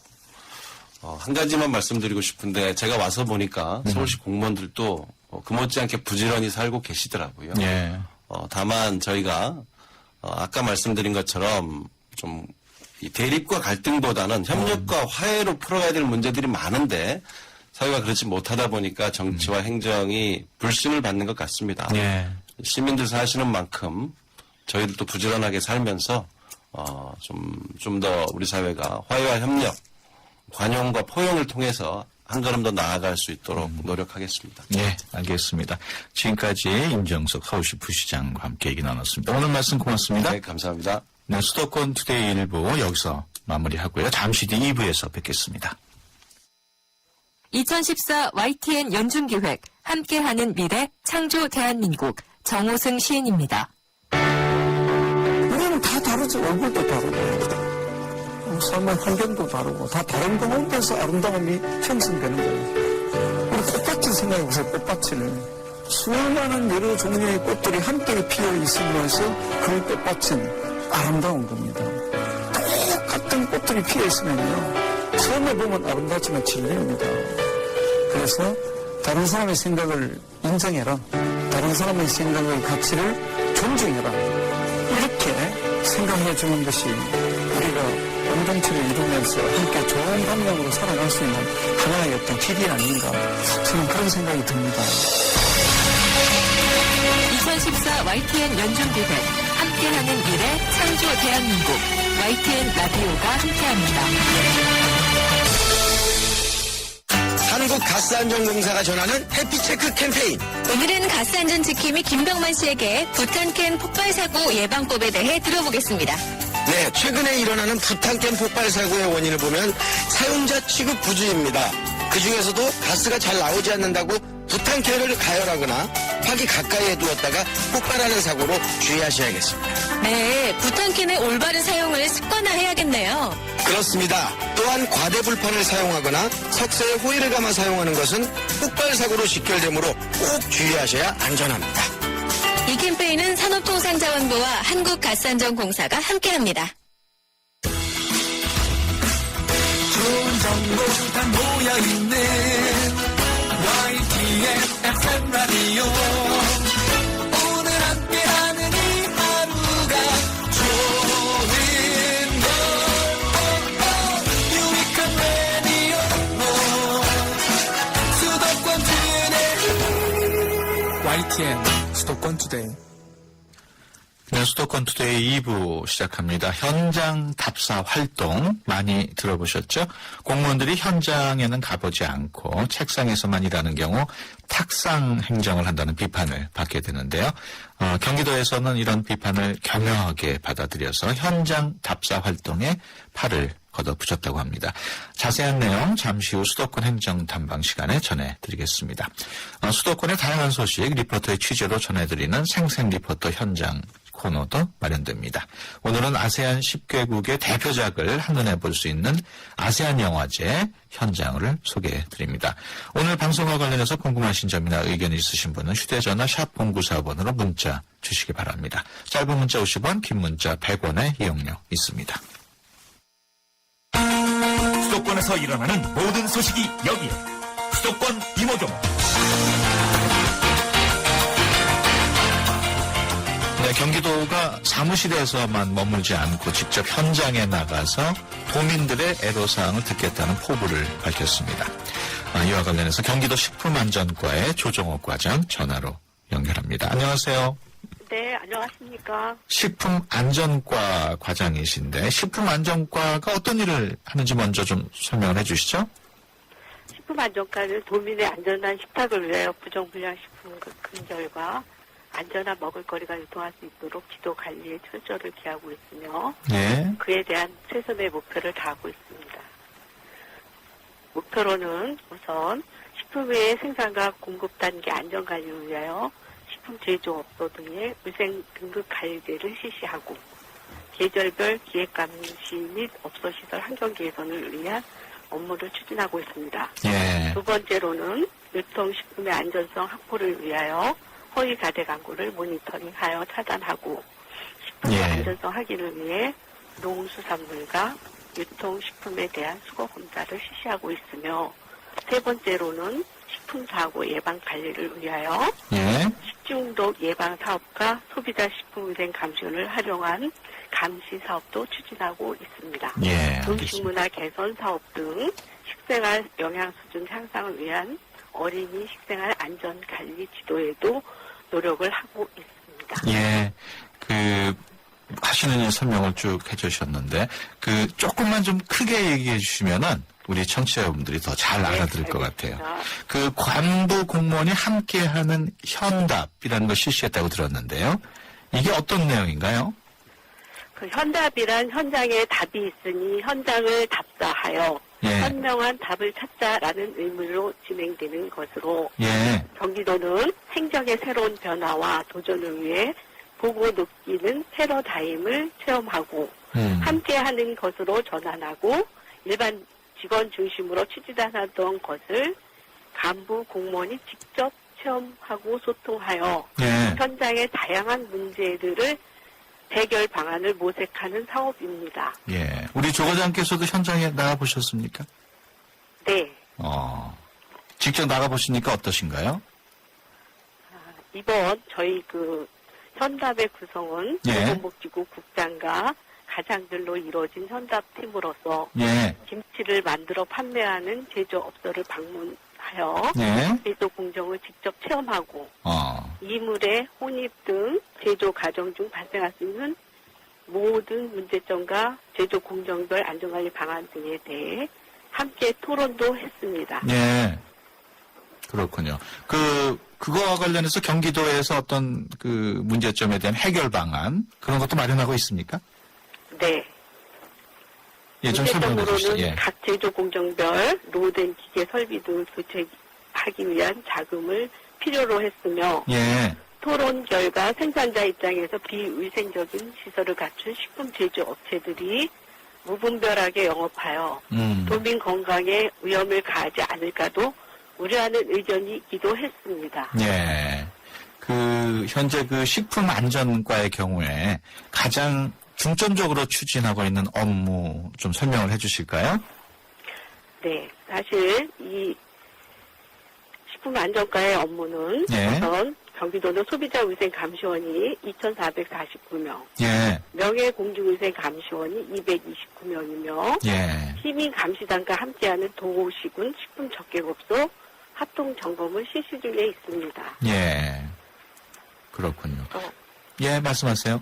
[SPEAKER 3] 한 가지만 말씀드리고 싶은데 제가 와서 보니까 서울시 공무원들도 그 못지않게 부지런히 살고 계시더라고요.
[SPEAKER 1] 예.
[SPEAKER 3] 다만 저희가 아까 말씀드린 것처럼 좀 이 대립과 갈등보다는 협력과 화해로 풀어가야 될 문제들이 많은데 사회가 그렇지 못하다 보니까 정치와 행정이 불신을 받는 것 같습니다.
[SPEAKER 1] 예.
[SPEAKER 3] 시민들 사시는 만큼 저희들도 부지런하게 살면서 좀 더 우리 사회가 화해와 협력, 관용과 포용을 통해서 한 걸음 더 나아갈 수 있도록 노력하겠습니다.
[SPEAKER 1] 네, 알겠습니다. 지금까지 임종석 서울시 부시장과 함께 얘기 나눴습니다. 오늘 말씀 고맙습니다.
[SPEAKER 3] 네, 감사합니다.
[SPEAKER 1] 네, 수도권 투데이 1부 여기서 마무리하고요. 잠시 뒤 2부에서 뵙겠습니다.
[SPEAKER 2] 2014 YTN 연중기획 함께하는 미래 창조 대한민국 정호승 시인입니다.
[SPEAKER 4] 우리는 다 다르죠. 얼굴도 다르고 삶의 환경도 다르고 다 다른 가운데서 아름다움이 형성되는 거예요. 우리 꽃밭을 생각해보세요. 꽃밭을 수많은 여러 종류의 꽃들이 함께 피어 있으면서 그 꽃밭은 아름다운 겁니다. 똑같은 꽃들이 피어 있으면요 처음에 보면 아름답지만 질립니다. 그래서 다른 사람의 생각을 인정해라. 다른 사람의 생각의 가치를 존중해라. 이렇게 생각해 주는 것이 우리가 공동체를 이루면서 함께 좋은 방향으로 살아갈 수 있는 하나의 어떤 길이 아닌가. 저는 그런 생각이 듭니다.
[SPEAKER 2] 2014 YTN 연중기획 함께하는 미래 창조 대한민국 YTN 라디오가 함께합니다.
[SPEAKER 5] 한국가스안전공사가 전하는 해피체크 캠페인.
[SPEAKER 2] 오늘은 가스안전지킴이 김병만 씨에게 부탄캔 폭발사고 예방법에 대해 들어보겠습니다.
[SPEAKER 5] 네, 최근에 일어나는 부탄캔 폭발 사고의 원인을 보면 사용자 취급 부주의입니다. 그 중에서도 가스가 잘 나오지 않는다고 부탄캔을 가열하거나 화기 가까이에 두었다가 폭발하는 사고로 주의하셔야겠습니다.
[SPEAKER 2] 네, 부탄캔의 올바른 사용을 습관화해야겠네요.
[SPEAKER 5] 그렇습니다. 또한 과대불판을 사용하거나 석쇠에 호일을 감아 사용하는 것은 폭발 사고로 직결되므로 꼭 주의하셔야 안전합니다.
[SPEAKER 2] 이 캠페인은 산업통상자원부와 한국가스안전공사가 함께합니다.
[SPEAKER 6] 좋은 정보 다 모여있는 YTN FM 라디오 오늘 함께하는 이 하루가 좋은 YTN 수도권 투데이.
[SPEAKER 1] 네, 수도권 투데이 2부 시작합니다. 현장 답사 활동 많이 들어보셨죠? 공무원들이 현장에는 가보지 않고 책상에서만 일하는 경우 탁상 행정을 한다는 비판을 받게 되는데요. 경기도에서는 이런 비판을 겸허하게 받아들여서 현장 답사 활동에 팔을 걷어붙였다고 합니다. 자세한 내용 잠시 후 수도권 행정탐방 시간에 전해드리겠습니다. 수도권의 다양한 소식 리포터의 취재로 전해드리는 생생리포터 현장 코너도 마련됩니다. 오늘은 아세안 10개국의 대표작을 한눈에 볼 수 있는 아세안 영화제 현장을 소개해드립니다. 오늘 방송과 관련해서 궁금하신 점이나 의견이 있으신 분은 휴대전화 샵 0945번으로 문자 주시기 바랍니다. 짧은 문자 50원, 긴 문자 100원의 이용료 있습니다.
[SPEAKER 7] 수도권에서 일어나는 모든 소식이 여기에 수도권 이모경.
[SPEAKER 1] 네, 경기도가 사무실에서만 머물지 않고 직접 현장에 나가서 도민들의 애로사항을 듣겠다는 포부를 밝혔습니다. 이와 관련해서 경기도 식품안전과의 조정옥 과장 전화로 연결합니다. 안녕하세요.
[SPEAKER 8] 네, 안녕하십니까.
[SPEAKER 1] 식품안전과 과장이신데 식품안전과가 어떤 일을 하는지 먼저 좀 설명을 해주시죠.
[SPEAKER 8] 식품안전과는 도민의 안전한 식탁을 위하여 부정불량식품 근절과 안전한 먹을거리가 유통할 수 있도록 지도 관리에 철저를 기하고 있으며
[SPEAKER 1] 네.
[SPEAKER 8] 그에 대한 최선의 목표를 다하고 있습니다. 목표로는 우선 식품의 생산과 공급 단계 안전관리를 위하여 식품 제조업소 등의 위생 등급 관리제를 실시하고 계절별 기획 감시 및 업소 시설 환경 개선을 위한 업무를 추진하고 있습니다.
[SPEAKER 1] 예.
[SPEAKER 8] 두 번째로는 유통식품의 안전성 확보를 위하여 허위 가대 광고를 모니터링하여 차단하고 식품의
[SPEAKER 1] 예.
[SPEAKER 8] 안전성 확인을 위해 농수산물과 유통식품에 대한 수거 검사를 실시하고 있으며 세 번째로는 식품사고 예방 관리를 위하여
[SPEAKER 1] 예.
[SPEAKER 8] 식중독 예방 사업과 소비자 식품위생 감시원을 활용한 감시 사업도 추진하고 있습니다.
[SPEAKER 1] 예.
[SPEAKER 8] 음식 문화 개선 사업 등 식생활 영양 수준 향상을 위한 어린이 식생활 안전 관리 지도에도 노력을 하고 있습니다.
[SPEAKER 1] 예. 하시는 일 설명을 쭉 해주셨는데, 조금만 좀 크게 얘기해 주시면은, 우리 청취자분들이 더 잘 알아들을 것 같아요. 관부 공무원이 함께하는 현답이라는 걸 실시했다고 들었는데요. 이게 어떤 내용인가요?
[SPEAKER 8] 현답이란 현장에 답이 있으니 현장을 답사하여
[SPEAKER 1] 예.
[SPEAKER 8] 현명한 답을 찾자라는 의미로 진행되는 것으로
[SPEAKER 1] 예.
[SPEAKER 8] 경기도는 행정의 새로운 변화와 도전을 위해 보고 느끼는 패러다임을 체험하고 함께하는 것으로 전환하고 일반 직원 중심으로 추진하던 것을 간부 공무원이 직접 체험하고 소통하여
[SPEAKER 1] 예.
[SPEAKER 8] 현장의 다양한 문제들을 해결 방안을 모색하는 사업입니다.
[SPEAKER 1] 예. 우리 조 과장께서도 현장에 나가보셨습니까?
[SPEAKER 8] 네.
[SPEAKER 1] 직접 나가보시니까 어떠신가요?
[SPEAKER 8] 이번 저희 현답의 구성은
[SPEAKER 1] 예.
[SPEAKER 8] 보건복지부 국장과 가장들로 이루어진 현답팀으로서
[SPEAKER 1] 예.
[SPEAKER 8] 김치를 만들어 판매하는 제조업소를 방문하여
[SPEAKER 1] 예.
[SPEAKER 8] 제조 공정을 직접 체험하고 이물의 혼입 등 제조 과정 중 발생할 수 있는 모든 문제점과 제조 공정별 안전관리 방안 등에 대해 함께 토론도 했습니다.
[SPEAKER 1] 예. 그렇군요. 그거와 관련해서 경기도에서 어떤 문제점에 대한 해결 방안 그런 것도 마련하고 있습니까?
[SPEAKER 8] 네.
[SPEAKER 1] 예, 좀 설명해 주시죠.
[SPEAKER 8] 문제점으로는
[SPEAKER 1] 예.
[SPEAKER 8] 각 제조 공정별 노후된 기계 설비 등을 교체하기 위한 자금을 필요로 했으며
[SPEAKER 1] 예.
[SPEAKER 8] 토론 결과 생산자 입장에서 비위생적인 시설을 갖춘 식품 제조 업체들이 무분별하게 영업하여 도민 건강에 위험을 가하지 않을까도 우려하는 의견이 있기도 했습니다.
[SPEAKER 1] 예. 현재 식품안전과의 경우에 가장 중점적으로 추진하고 있는 업무 좀 설명을 해 주실까요?
[SPEAKER 8] 네. 사실 이 식품안전과의 업무는
[SPEAKER 1] 예.
[SPEAKER 8] 우선 경기도는 소비자위생감시원이 2,449명,
[SPEAKER 1] 예.
[SPEAKER 8] 명예공중위생감시원이 229명이며
[SPEAKER 1] 예.
[SPEAKER 8] 시민감시단과 함께하는 도시군 식품적객업소 합동점검을 실시 중에 있습니다.
[SPEAKER 1] 예. 그렇군요. 예, 말씀하세요.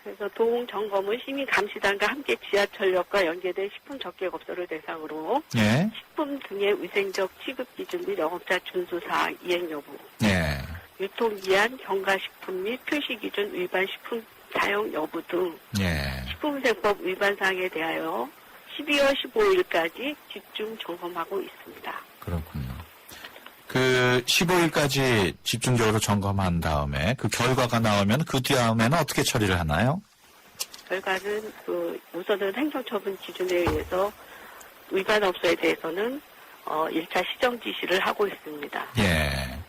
[SPEAKER 8] 그래서 도홍 점검은 시민감시단과 함께 지하철역과 연계된 식품 적객업소를 대상으로
[SPEAKER 1] 예,
[SPEAKER 8] 식품 등의 위생적 취급 기준 및 영업자 준수 사항 이행 여부,
[SPEAKER 1] 예,
[SPEAKER 8] 유통기한, 경과식품 및 표시기준 위반 식품 사용 여부 등
[SPEAKER 1] 예.
[SPEAKER 8] 식품위생법 위반 사항에 대하여 12월 15일까지 집중 점검하고 있습니다.
[SPEAKER 1] 그렇군요. 그 15일까지 집중적으로 점검한 다음에 그 결과가 나오면 그 다음에는 어떻게 처리를 하나요?
[SPEAKER 8] 결과는 우선은 행정처분 기준에 의해서 위반 업소에 대해서는 1차 시정 지시를 하고 있습니다.
[SPEAKER 1] 예.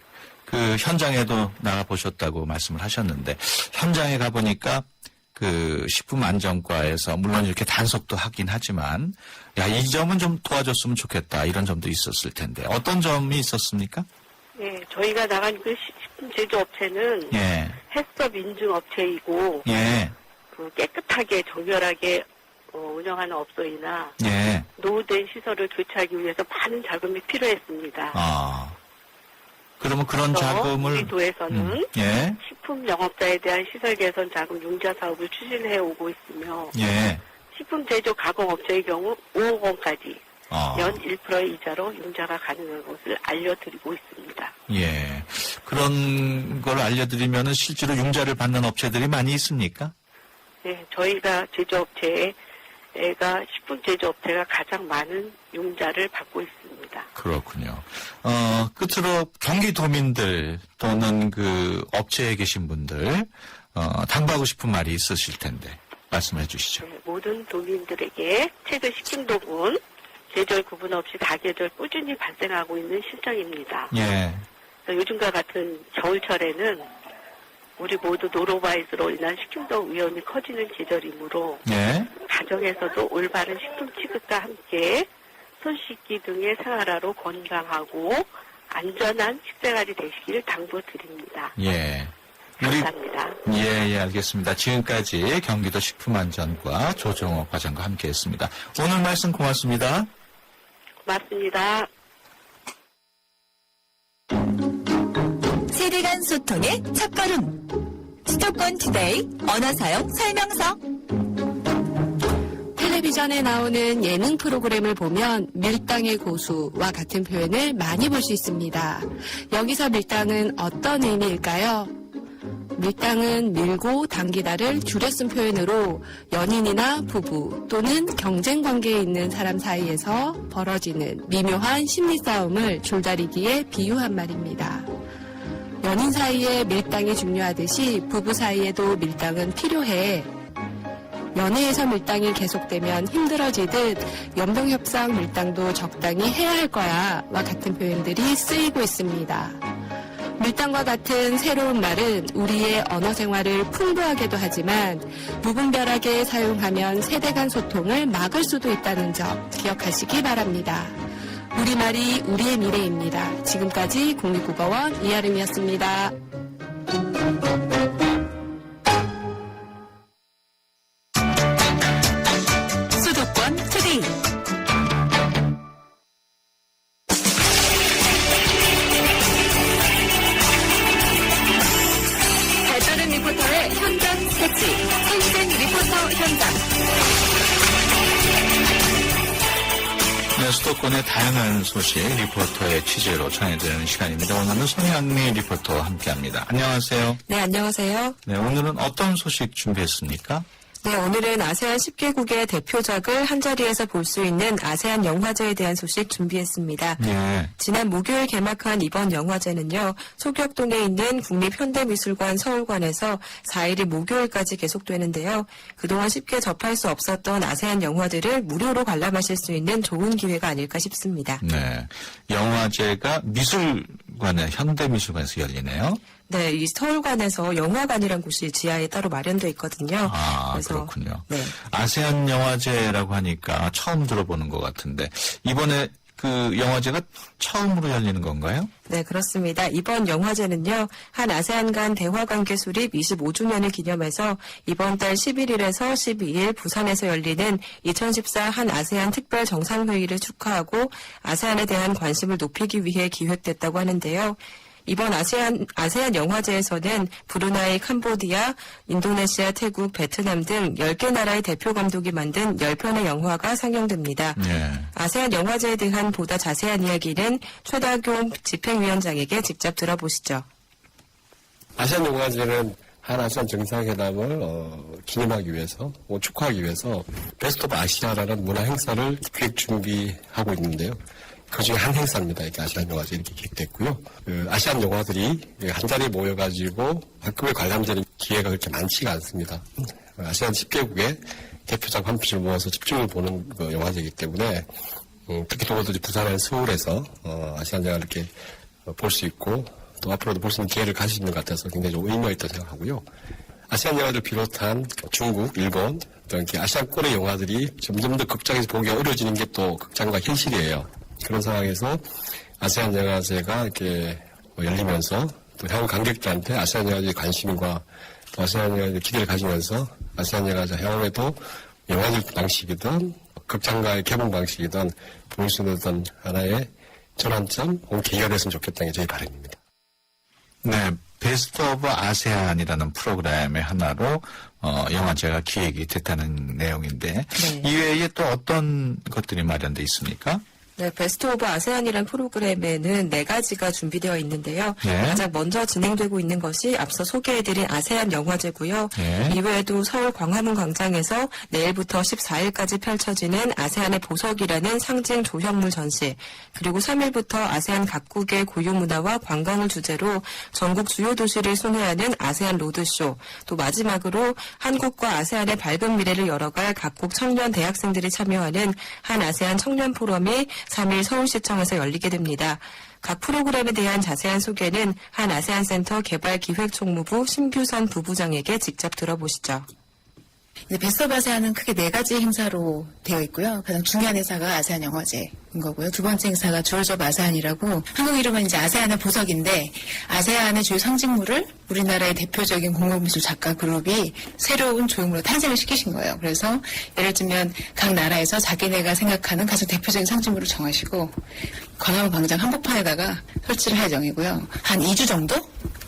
[SPEAKER 1] 그 현장에도 나가보셨다고 말씀을 하셨는데 현장에 가보니까 그 식품안전과에서 물론 이렇게 단속도 하긴 하지만 야, 이 점은 좀 도와줬으면 좋겠다 이런 점도 있었을 텐데 어떤 점이 있었습니까?
[SPEAKER 8] 네, 저희가 나간 그 식품 제조업체는
[SPEAKER 1] 예,
[SPEAKER 8] 해썹 인증업체이고
[SPEAKER 1] 예,
[SPEAKER 8] 그 깨끗하게 정결하게 운영하는 업소이나
[SPEAKER 1] 예.
[SPEAKER 8] 노후된 시설을 교체하기 위해서 많은 자금이 필요했습니다.
[SPEAKER 1] 그러면 그런 자금을
[SPEAKER 8] 우리 도에서는
[SPEAKER 1] 예,
[SPEAKER 8] 식품 영업자에 대한 시설 개선 자금 융자 사업을 추진해 오고 있으며
[SPEAKER 1] 예.
[SPEAKER 8] 식품 제조 가공업체의 경우 5억 원까지 연
[SPEAKER 1] 어,
[SPEAKER 8] 1%의 이자로 융자가 가능한 것을 알려드리고 있습니다.
[SPEAKER 1] 예. 그런 걸 알려드리면은 실제로 융자를 받는 업체들이 많이 있습니까?
[SPEAKER 8] 네, 저희가 제조업체가 식품 제조업체가 가장 많은 융자를 받고 있습니다.
[SPEAKER 1] 그렇군요. 끝으로 경기도민들 또는 그 업체에 계신 분들, 당부하고 싶은 말이 있으실 텐데, 말씀해 주시죠.
[SPEAKER 8] 네, 모든 도민들에게 최근 식중독은 계절 구분 없이 사계절 꾸준히 발생하고 있는 실정입니다.
[SPEAKER 1] 예,
[SPEAKER 8] 요즘과 같은 겨울철에는 우리 모두 노로바이러스로 인한 식중독 위험이 커지는 계절이므로
[SPEAKER 1] 예,
[SPEAKER 8] 가정에서도 올바른 식품 취급과 함께 손 씻기 등의 생활화로 건강하고 안전한 식생활이 되시길 당부드립니다.
[SPEAKER 1] 예.
[SPEAKER 8] 감사합니다.
[SPEAKER 1] 예, 알겠습니다. 지금까지 경기도 식품안전과 조정호 과장과 함께 했습니다. 오늘 말씀 고맙습니다.
[SPEAKER 8] 고맙습니다.
[SPEAKER 2] 세대 간 소통의 첫걸음. 수도권 투데이 언어 사용 설명서.
[SPEAKER 9] 텔레비전에 나오는 예능 프로그램을 보면 밀당의 고수와 같은 표현을 많이 볼 수 있습니다. 여기서 밀당은 어떤 의미일까요? 밀당은 밀고 당기다를 줄여 쓴 표현으로 연인이나 부부 또는 경쟁 관계에 있는 사람 사이에서 벌어지는 미묘한 심리 싸움을 줄다리기에 비유한 말입니다. 연인 사이에 밀당이 중요하듯이 부부 사이에도 밀당은 필요해. 연애에서 밀당이 계속되면 힘들어지듯 연병협상 밀당도 적당히 해야 할 거야 와 같은 표현들이 쓰이고 있습니다. 밀당과 같은 새로운 말은 우리의 언어 생활을 풍부하게도 하지만 무분별하게 사용하면 세대 간 소통을 막을 수도 있다는 점 기억하시기 바랍니다. 우리말이 우리의 미래입니다. 지금까지 국립국어원 이아름이었습니다.
[SPEAKER 2] 수도권 투데이. 발빠른 리포터의 현장 스케치. 생생 리포터 현장.
[SPEAKER 1] 네, 수도권의 다양한 소식 리포터의 취재로 전해드리는 시간입니다. 오늘은 손현미 리포터와 함께합니다. 안녕하세요.
[SPEAKER 10] 네, 안녕하세요.
[SPEAKER 1] 네, 오늘은 어떤 소식 준비했습니까?
[SPEAKER 10] 네, 오늘은 아세안 10개국의 대표작을 한자리에서 볼 수 있는 아세안 영화제에 대한 소식 준비했습니다.
[SPEAKER 1] 네.
[SPEAKER 10] 지난 목요일 개막한 이번 영화제는요, 소격동에 있는 국립현대미술관 서울관에서 4일이 목요일까지 계속되는데요. 그동안 쉽게 접할 수 없었던 아세안 영화들을 무료로 관람하실 수 있는 좋은 기회가 아닐까 싶습니다.
[SPEAKER 1] 네. 영화제가 미술관에, 현대미술관에서 열리네요.
[SPEAKER 10] 네, 이 서울관에서 영화관이라는 곳이 지하에 따로 마련되어 있거든요.
[SPEAKER 1] 아,
[SPEAKER 10] 그래서,
[SPEAKER 1] 그렇군요.
[SPEAKER 10] 네.
[SPEAKER 1] 아세안 영화제라고 하니까 처음 들어보는 것 같은데, 이번에 그 영화제가 처음으로 열리는 건가요?
[SPEAKER 10] 네, 그렇습니다. 이번 영화제는요, 한 아세안 간 대화관계 수립 25주년을 기념해서 이번 달 11일에서 12일 부산에서 열리는 2014 한 아세안 특별 정상회의를 축하하고 아세안에 대한 관심을 높이기 위해 기획됐다고 하는데요. 이번 아세안 영화제에서는 브루나이, 캄보디아, 인도네시아, 태국, 베트남 등 10개 나라의 대표 감독이 만든 10편의 영화가 상영됩니다. 아세안 영화제에 대한 보다 자세한 이야기는 최다경 집행위원장에게 직접 들어보시죠.
[SPEAKER 11] 아세안 영화제는 한아세안 정상회담을 기념하기 위해서, 축하하기 위해서 베스트 오브 아시아라는 문화 행사를 기획 준비하고 있는데요. 그중에 한 행사입니다. 이렇게 아시안 영화제 이렇게 기획됐고요. 아시안 영화들이 한 자리에 모여가지고 학급에 관람되는 기회가 그렇게 많지가 않습니다. 아시안 10개국의 대표작 한 편을 모아서 집중을 보는 영화제이기 때문에 특히 또 부산의 서울에서 아시안 영화를 이렇게 볼 수 있고 또 앞으로도 볼 수 있는 기회를 가질 수 있는 것 같아서 굉장히 좀 의미가 있다고 생각하고요. 아시안 영화를 비롯한 중국, 일본 또 이렇게 아시안권의 영화들이 점점 더 극장에서 보기가 어려워지는 게 또 극장과 현실이에요. 그런 상황에서 아세안 영화제가 이렇게 열리면서 또 향후 관객들한테 아세안 영화제의 관심과 또 아세안 영화제의 기대를 가지면서 아세안 영화제 향후에도 영화제 방식이든 극장가의 개봉 방식이든 볼 수 있는 어떤 하나의 전환점, 계기가 됐으면 좋겠다는 게 저희 바람입니다.
[SPEAKER 1] 네, 베스트 오브 아세안이라는 프로그램의 하나로 영화제가 기획이 됐다는 내용인데 이외에 또 어떤 것들이 마련돼 있습니까?
[SPEAKER 10] 네, 베스트 오브 아세안이란 프로그램에는 4가지가 준비되어 있는데요. 가장 먼저 진행되고 있는 것이 앞서 소개해드린 아세안 영화제고요. 이외에도 서울 광화문 광장에서 내일부터 14일까지 펼쳐지는 아세안의 보석이라는 상징 조형물 전시, 그리고 3일부터 아세안 각국의 고유 문화와 관광을 주제로 전국 주요 도시를 순회하는 아세안 로드쇼, 또 마지막으로 한국과 아세안의 밝은 미래를 열어갈 각국 청년 대학생들이 참여하는 한 아세안 청년 포럼이 3일 서울시청에서 열리게 됩니다. 각 프로그램에 대한 자세한 소개는 한 아세안센터 개발기획총무부 심규선 부부장에게 직접 들어보시죠.
[SPEAKER 12] 베스트 오브 아세안은 크게 4가지 행사로 되어 있고요. 가장 중요한 행사가 아세안 영화제인 거고요. 두 번째 행사가 주얼즈 오브 아세안이라고 한국 이름은 이제 아세안의 보석인데 아세안의 주요 상징물을 우리나라의 대표적인 공공미술 작가 그룹이 새로운 조형물로 탄생을 시키신 거예요. 그래서 예를 들면 각 나라에서 자기네가 생각하는 가장 대표적인 상징물을 정하시고 광화문 광장 한복판에다가 설치를 할 예정이고요. 한 2주 정도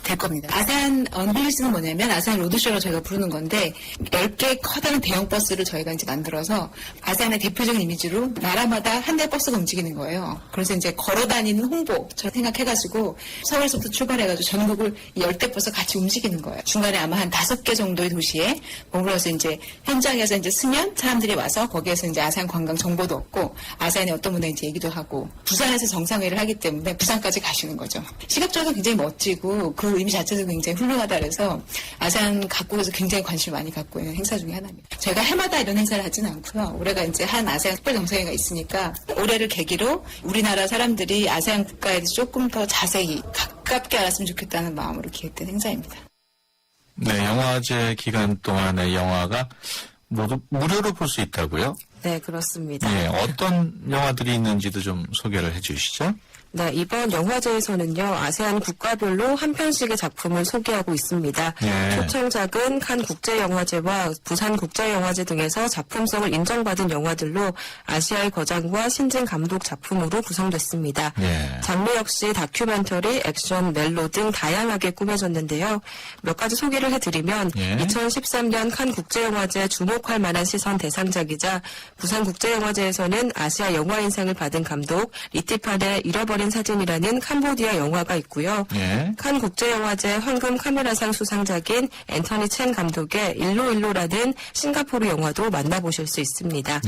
[SPEAKER 12] 될 겁니다. 아세안 언빌리지는 뭐냐면 아세안 로드쇼로 저희가 부르는 건데 10개 커다란 대형 버스를 저희가 이제 만들어서 아세안의 대표적인 이미지로 나라마다 한 대 버스가 움직이는 거예요. 그래서 이제 걸어다니는 홍보처럼 생각해가지고 서울에서부터 출발해가지고 전국을 이 10대 버스 같이 움직이는 거예요. 중간에 아마 한 5개 정도의 도시에 머물러서 이제 현장에서 이제 쓰면 사람들이 와서 거기에서 이제 아세안 관광 정보도 얻고 아세안의 어떤 문화인지 얘기도 하고 부산에서 정상회의를 하기 때문에 부산까지 가시는 거죠. 시각적으로 굉장히 멋지고 그 의미 자체도 굉장히 훌륭하다 그래서 아세안 각국에서 굉장히 관심을 많이 갖고 있는 행사 중에 하나입니다. 저희가 해마다 이런 행사를 하지는 않고요. 올해가 이제 한 아세안 특별 정상회의가 있으니까 올해를 계기로 우리나라 사람들이 아세안 국가에 대해서 조금 더 자세히 가깝게 알았으면 좋겠다는 마음으로 기획된 행사입니다.
[SPEAKER 1] 네, 영화제 기간 동안의 영화가 모두 무료로 볼 수 있다고요?
[SPEAKER 10] 네, 그렇습니다.
[SPEAKER 1] 예, 어떤 영화들이 있는지도 좀 소개를 해 주시죠.
[SPEAKER 10] 네, 이번 영화제에서는요, 아세안 국가별로 한 편씩의 작품을 소개하고 있습니다. 초청작은 칸 국제영화제와 부산 국제영화제 등에서 작품성을 인정받은 영화들로 아시아의 거장과 신진 감독 작품으로 구성됐습니다. 장르 역시 다큐멘터리, 액션, 멜로 등 다양하게 꾸며졌는데요. 몇 가지 소개를 해드리면 2013년 칸 국제영화제 주목할 만한 시선 대상작이자 부산 국제영화제에서는 아시아 영화인상을 받은 감독 리티판의 잃어버린 사진이라는 캄보디아 영화가 있고요. 칸 국제영화제 황금 카메라상 수상작인 앤터니 첸 감독의 일로일로라는 싱가포르 영화도 만나보실 수 있습니다.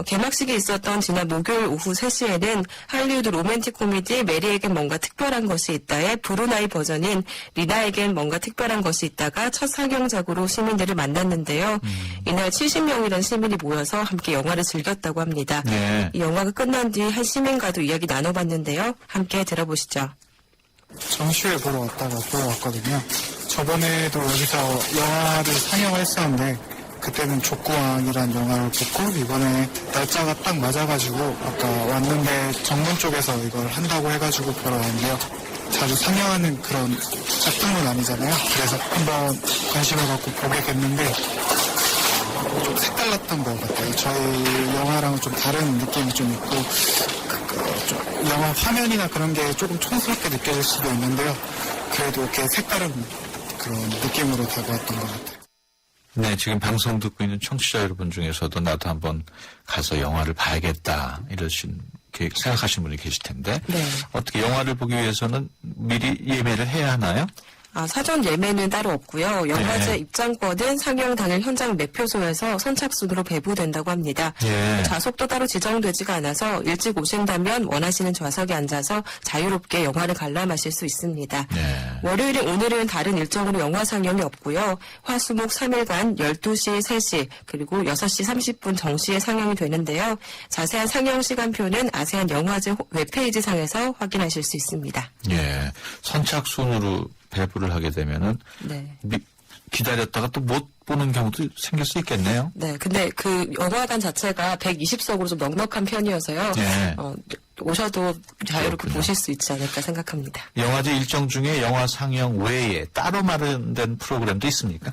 [SPEAKER 10] 개막식이 있었던 지난 목요일 오후 3시에는 할리우드 로맨틱 코미디 메리에겐 뭔가 특별한 것이 있다의 브루나이 버전인 리나에겐 뭔가 특별한 것이 있다가 첫 상영작으로 시민들을 만났는데요. 이날 70명이라는 시민이 모여서 함께 영화를 즐겼다고 합니다. 이 영화가 끝난 뒤 한 시민과도 이야기 나눠봤는데요. 함께 들어보시죠.
[SPEAKER 6] 전시회 보러 왔거든요. 저번에도 여기서 영화를 상영을 했었는데 그때는 족구왕이란 영화를 보고 이번에 날짜가 딱 맞아가지고 아까 왔는데 정문 쪽에서 이걸 한다고 해가지고 보러 왔는데요. 자주 상영하는 그런 작품은 아니잖아요. 그래서 한번 관심을 갖고 보게 됐는데 좀 색달랐던 것 같아요. 저희 영화랑은 좀 다른 느낌이 좀 있고 좀 영화 화면이나 그런 게 조금 촌스럽게 느껴질 수도 있는데요. 그래도 이렇게 색다른 그런 느낌으로 다가왔던 것 같아요.
[SPEAKER 1] 네, 지금 방송 듣고 있는 청취자 여러분 중에서도 나도 한번 가서 영화를 봐야겠다 생각하시는 분이 계실 텐데
[SPEAKER 10] 네.
[SPEAKER 1] 어떻게 영화를 보기 위해서는 미리 예매를 해야 하나요?
[SPEAKER 10] 사전 예매는 따로 없고요. 영화제
[SPEAKER 1] 네.
[SPEAKER 10] 입장권은 상영 당일 현장 매표소에서 선착순으로 배부된다고 합니다.
[SPEAKER 1] 예.
[SPEAKER 10] 좌석도 따로 지정되지가 않아서 일찍 오신다면 원하시는 좌석에 앉아서 자유롭게 영화를 관람하실 수 있습니다.
[SPEAKER 1] 네.
[SPEAKER 10] 월요일인 오늘은 다른 일정으로 영화 상영이 없고요. 화수목 3일간 12시, 3시 그리고 6시 30분 정시에 상영이 되는데요. 자세한 상영 시간표는 아세안 영화제 웹페이지 상에서 확인하실 수 있습니다.
[SPEAKER 1] 예. 선착순으로 배부를 하게 되면은
[SPEAKER 10] 네.
[SPEAKER 1] 기다렸다가 또 못 보는 경우도 생길 수 있겠네요.
[SPEAKER 10] 네, 근데 그 영화관 자체가 120석으로 좀 넉넉한 편이어서요.
[SPEAKER 1] 네.
[SPEAKER 10] 오셔도 자유롭게
[SPEAKER 1] 그렇군요.
[SPEAKER 10] 보실 수 있지 않을까 생각합니다.
[SPEAKER 1] 영화제 일정 중에 영화 상영 외에 따로 마련된 프로그램도 있습니까?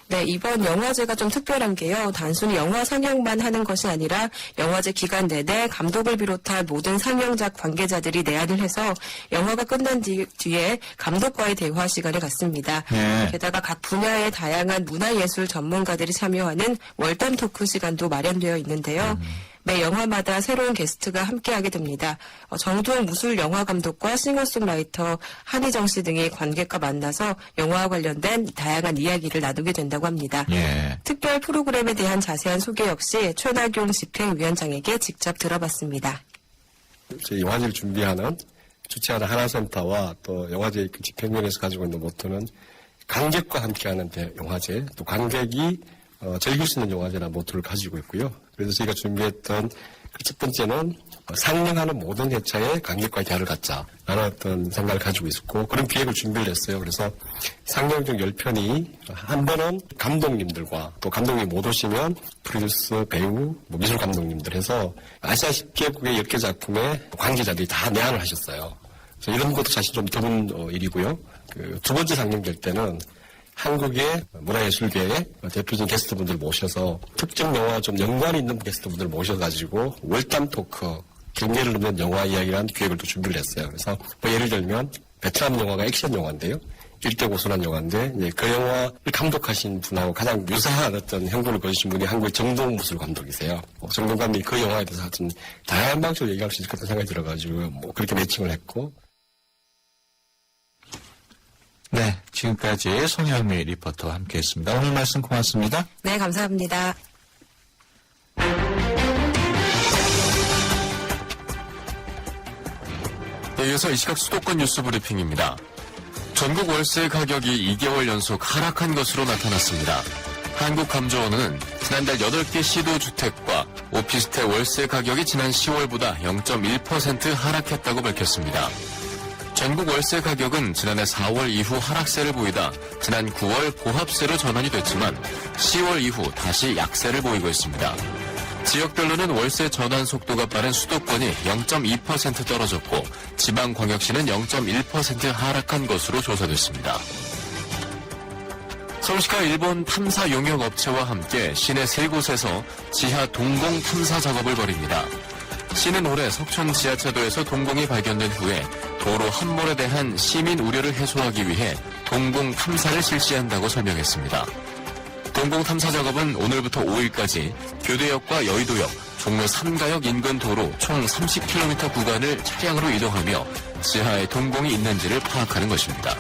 [SPEAKER 10] 네, 이번 영화제가 좀 특별한 게요. 단순히 영화 상영만 하는 것이 아니라 영화제 기간 내내 감독을 비롯한 모든 상영작 관계자들이 내한을 해서 영화가 끝난 뒤에 감독과의 대화 시간을 갖습니다.
[SPEAKER 1] 네.
[SPEAKER 10] 게다가 각 분야의 다양한 문화예술 전문가들이 참여하는 월담 토크 시간도 마련되어 있는데요. 매 영화마다 새로운 게스트가 함께하게 됩니다. 정두영 무술 영화 감독과 싱어송라이터 한희정 씨 등이 관객과 만나서 영화와 관련된 다양한 이야기를 나누게 된다고 합니다.
[SPEAKER 1] 예.
[SPEAKER 10] 특별 프로그램에 대한 자세한 소개 역시 최나경 집행위원장에게 직접 들어봤습니다.
[SPEAKER 11] 저희 영화제를 준비하는 주최하는 하나센터와 또 영화제 집행위원회에서 가지고 있는 모토는 관객과 함께하는 영화제, 또 관객이 즐길 수 있는 영화제라는 모토를 가지고 있고요. 그래서 저희가 준비했던 첫 번째는 상영하는 모든 회차에 관객과의 대화를 갖자라는 어떤 생각을 가지고 있었고 그런 기획을 준비를 했어요. 그래서 상영 중 10편이 한 번은 감독님들과 또 감독님이 못 오시면 프로듀서, 배우, 미술 감독님들 해서 아시아 10개국의 10개 작품에 관계자들이 다 내한을 하셨어요. 그래서 이런 것도 사실 좀 드문 일이고요. 두 번째 상영될 때는 한국의 문화예술계의 대표적인 게스트분들 모셔서 특정 영화와 좀 연관이 있는 게스트분들 모셔가지고 월담 토크, 경계를 넘는 영화 이야기라는 기획을 또 준비를 했어요. 그래서 뭐 예를 들면 베트남 영화가 액션 영화인데요. 일대 고순한 영화인데 이제 그 영화를 감독하신 분하고 가장 유사한 어떤 행보를 보여주신 분이 한국의 정동 무술 감독이세요. 정동 감독이 그 영화에 대해서 좀 다양한 방식으로 얘기할 수 있을 것 같다는 생각이 들어가지고 뭐 그렇게 매칭을 했고
[SPEAKER 1] 네, 지금까지 송현미 리포터와 함께했습니다. 오늘 말씀 고맙습니다.
[SPEAKER 10] 네, 감사합니다.
[SPEAKER 13] 네, 이어서 이 시각 수도권 뉴스 브리핑입니다. 전국 월세 가격이 2개월 연속 하락한 것으로 나타났습니다. 한국감정원은 지난달 8개 시도주택과 오피스텔 월세 가격이 지난 10월보다 0.1% 하락했다고 밝혔습니다. 전국 월세 가격은 지난해 4월 이후 하락세를 보이다 지난 9월 보합세로 전환이 됐지만 10월 이후 다시 약세를 보이고 있습니다. 지역별로는 월세 전환 속도가 빠른 수도권이 0.2% 떨어졌고 지방광역시는 0.1% 하락한 것으로 조사됐습니다. 서울시가 일본 탐사 용역 업체와 함께 시내 3곳에서 지하 동공 탐사 작업을 벌입니다. 시는 올해 석촌 지하차도에서 동공이 발견된 후에 도로 함몰에 대한 시민 우려를 해소하기 위해 동공 탐사를 실시한다고 설명했습니다. 동공 탐사 작업은 오늘부터 5일까지 교대역과 여의도역, 종로 3가역 인근 도로 총 30km 구간을 차량으로 이동하며 지하에 동공이 있는지를 파악하는 것입니다.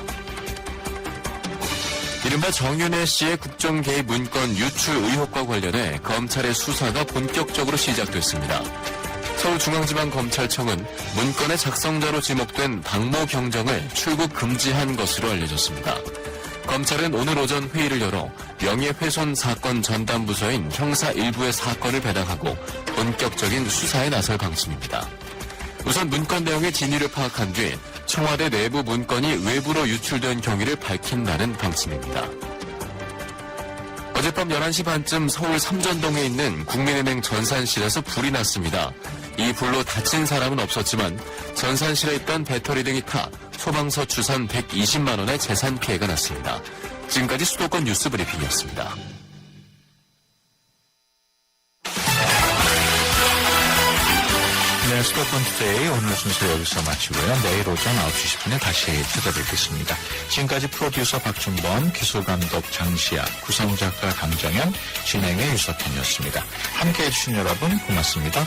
[SPEAKER 13] 이른바 정윤혜 씨의 국정 개입 문건 유출 의혹과 관련해 검찰의 수사가 본격적으로 시작됐습니다. 서울중앙지방검찰청은 문건의 작성자로 지목된 박모 경정을 출국 금지한 것으로 알려졌습니다. 검찰은 오늘 오전 회의를 열어 명예훼손 사건 전담 부서인 형사 1부의 사건을 배당하고 본격적인 수사에 나설 방침입니다. 우선 문건 내용의 진위를 파악한 뒤 청와대 내부 문건이 외부로 유출된 경위를 밝힌다는 방침입니다. 어젯밤 11시 반쯤 서울 삼전동에 있는 국민은행 전산실에서 불이 났습니다. 이 불로 다친 사람은 없었지만 전산실에 있던 배터리 등이 타 소방서 추산 120만 원의 재산 피해가 났습니다. 지금까지 수도권 뉴스 브리핑이었습니다.
[SPEAKER 1] 네, 수도권 투데이 오늘 순서 여기서 마치고요. 내일 오전 9시 10분에 다시 찾아뵙겠습니다. 지금까지 프로듀서 박준범, 기술감독 장시아, 구성작가 강정현, 진행의 유석현이었습니다. 함께해 주신 여러분 고맙습니다.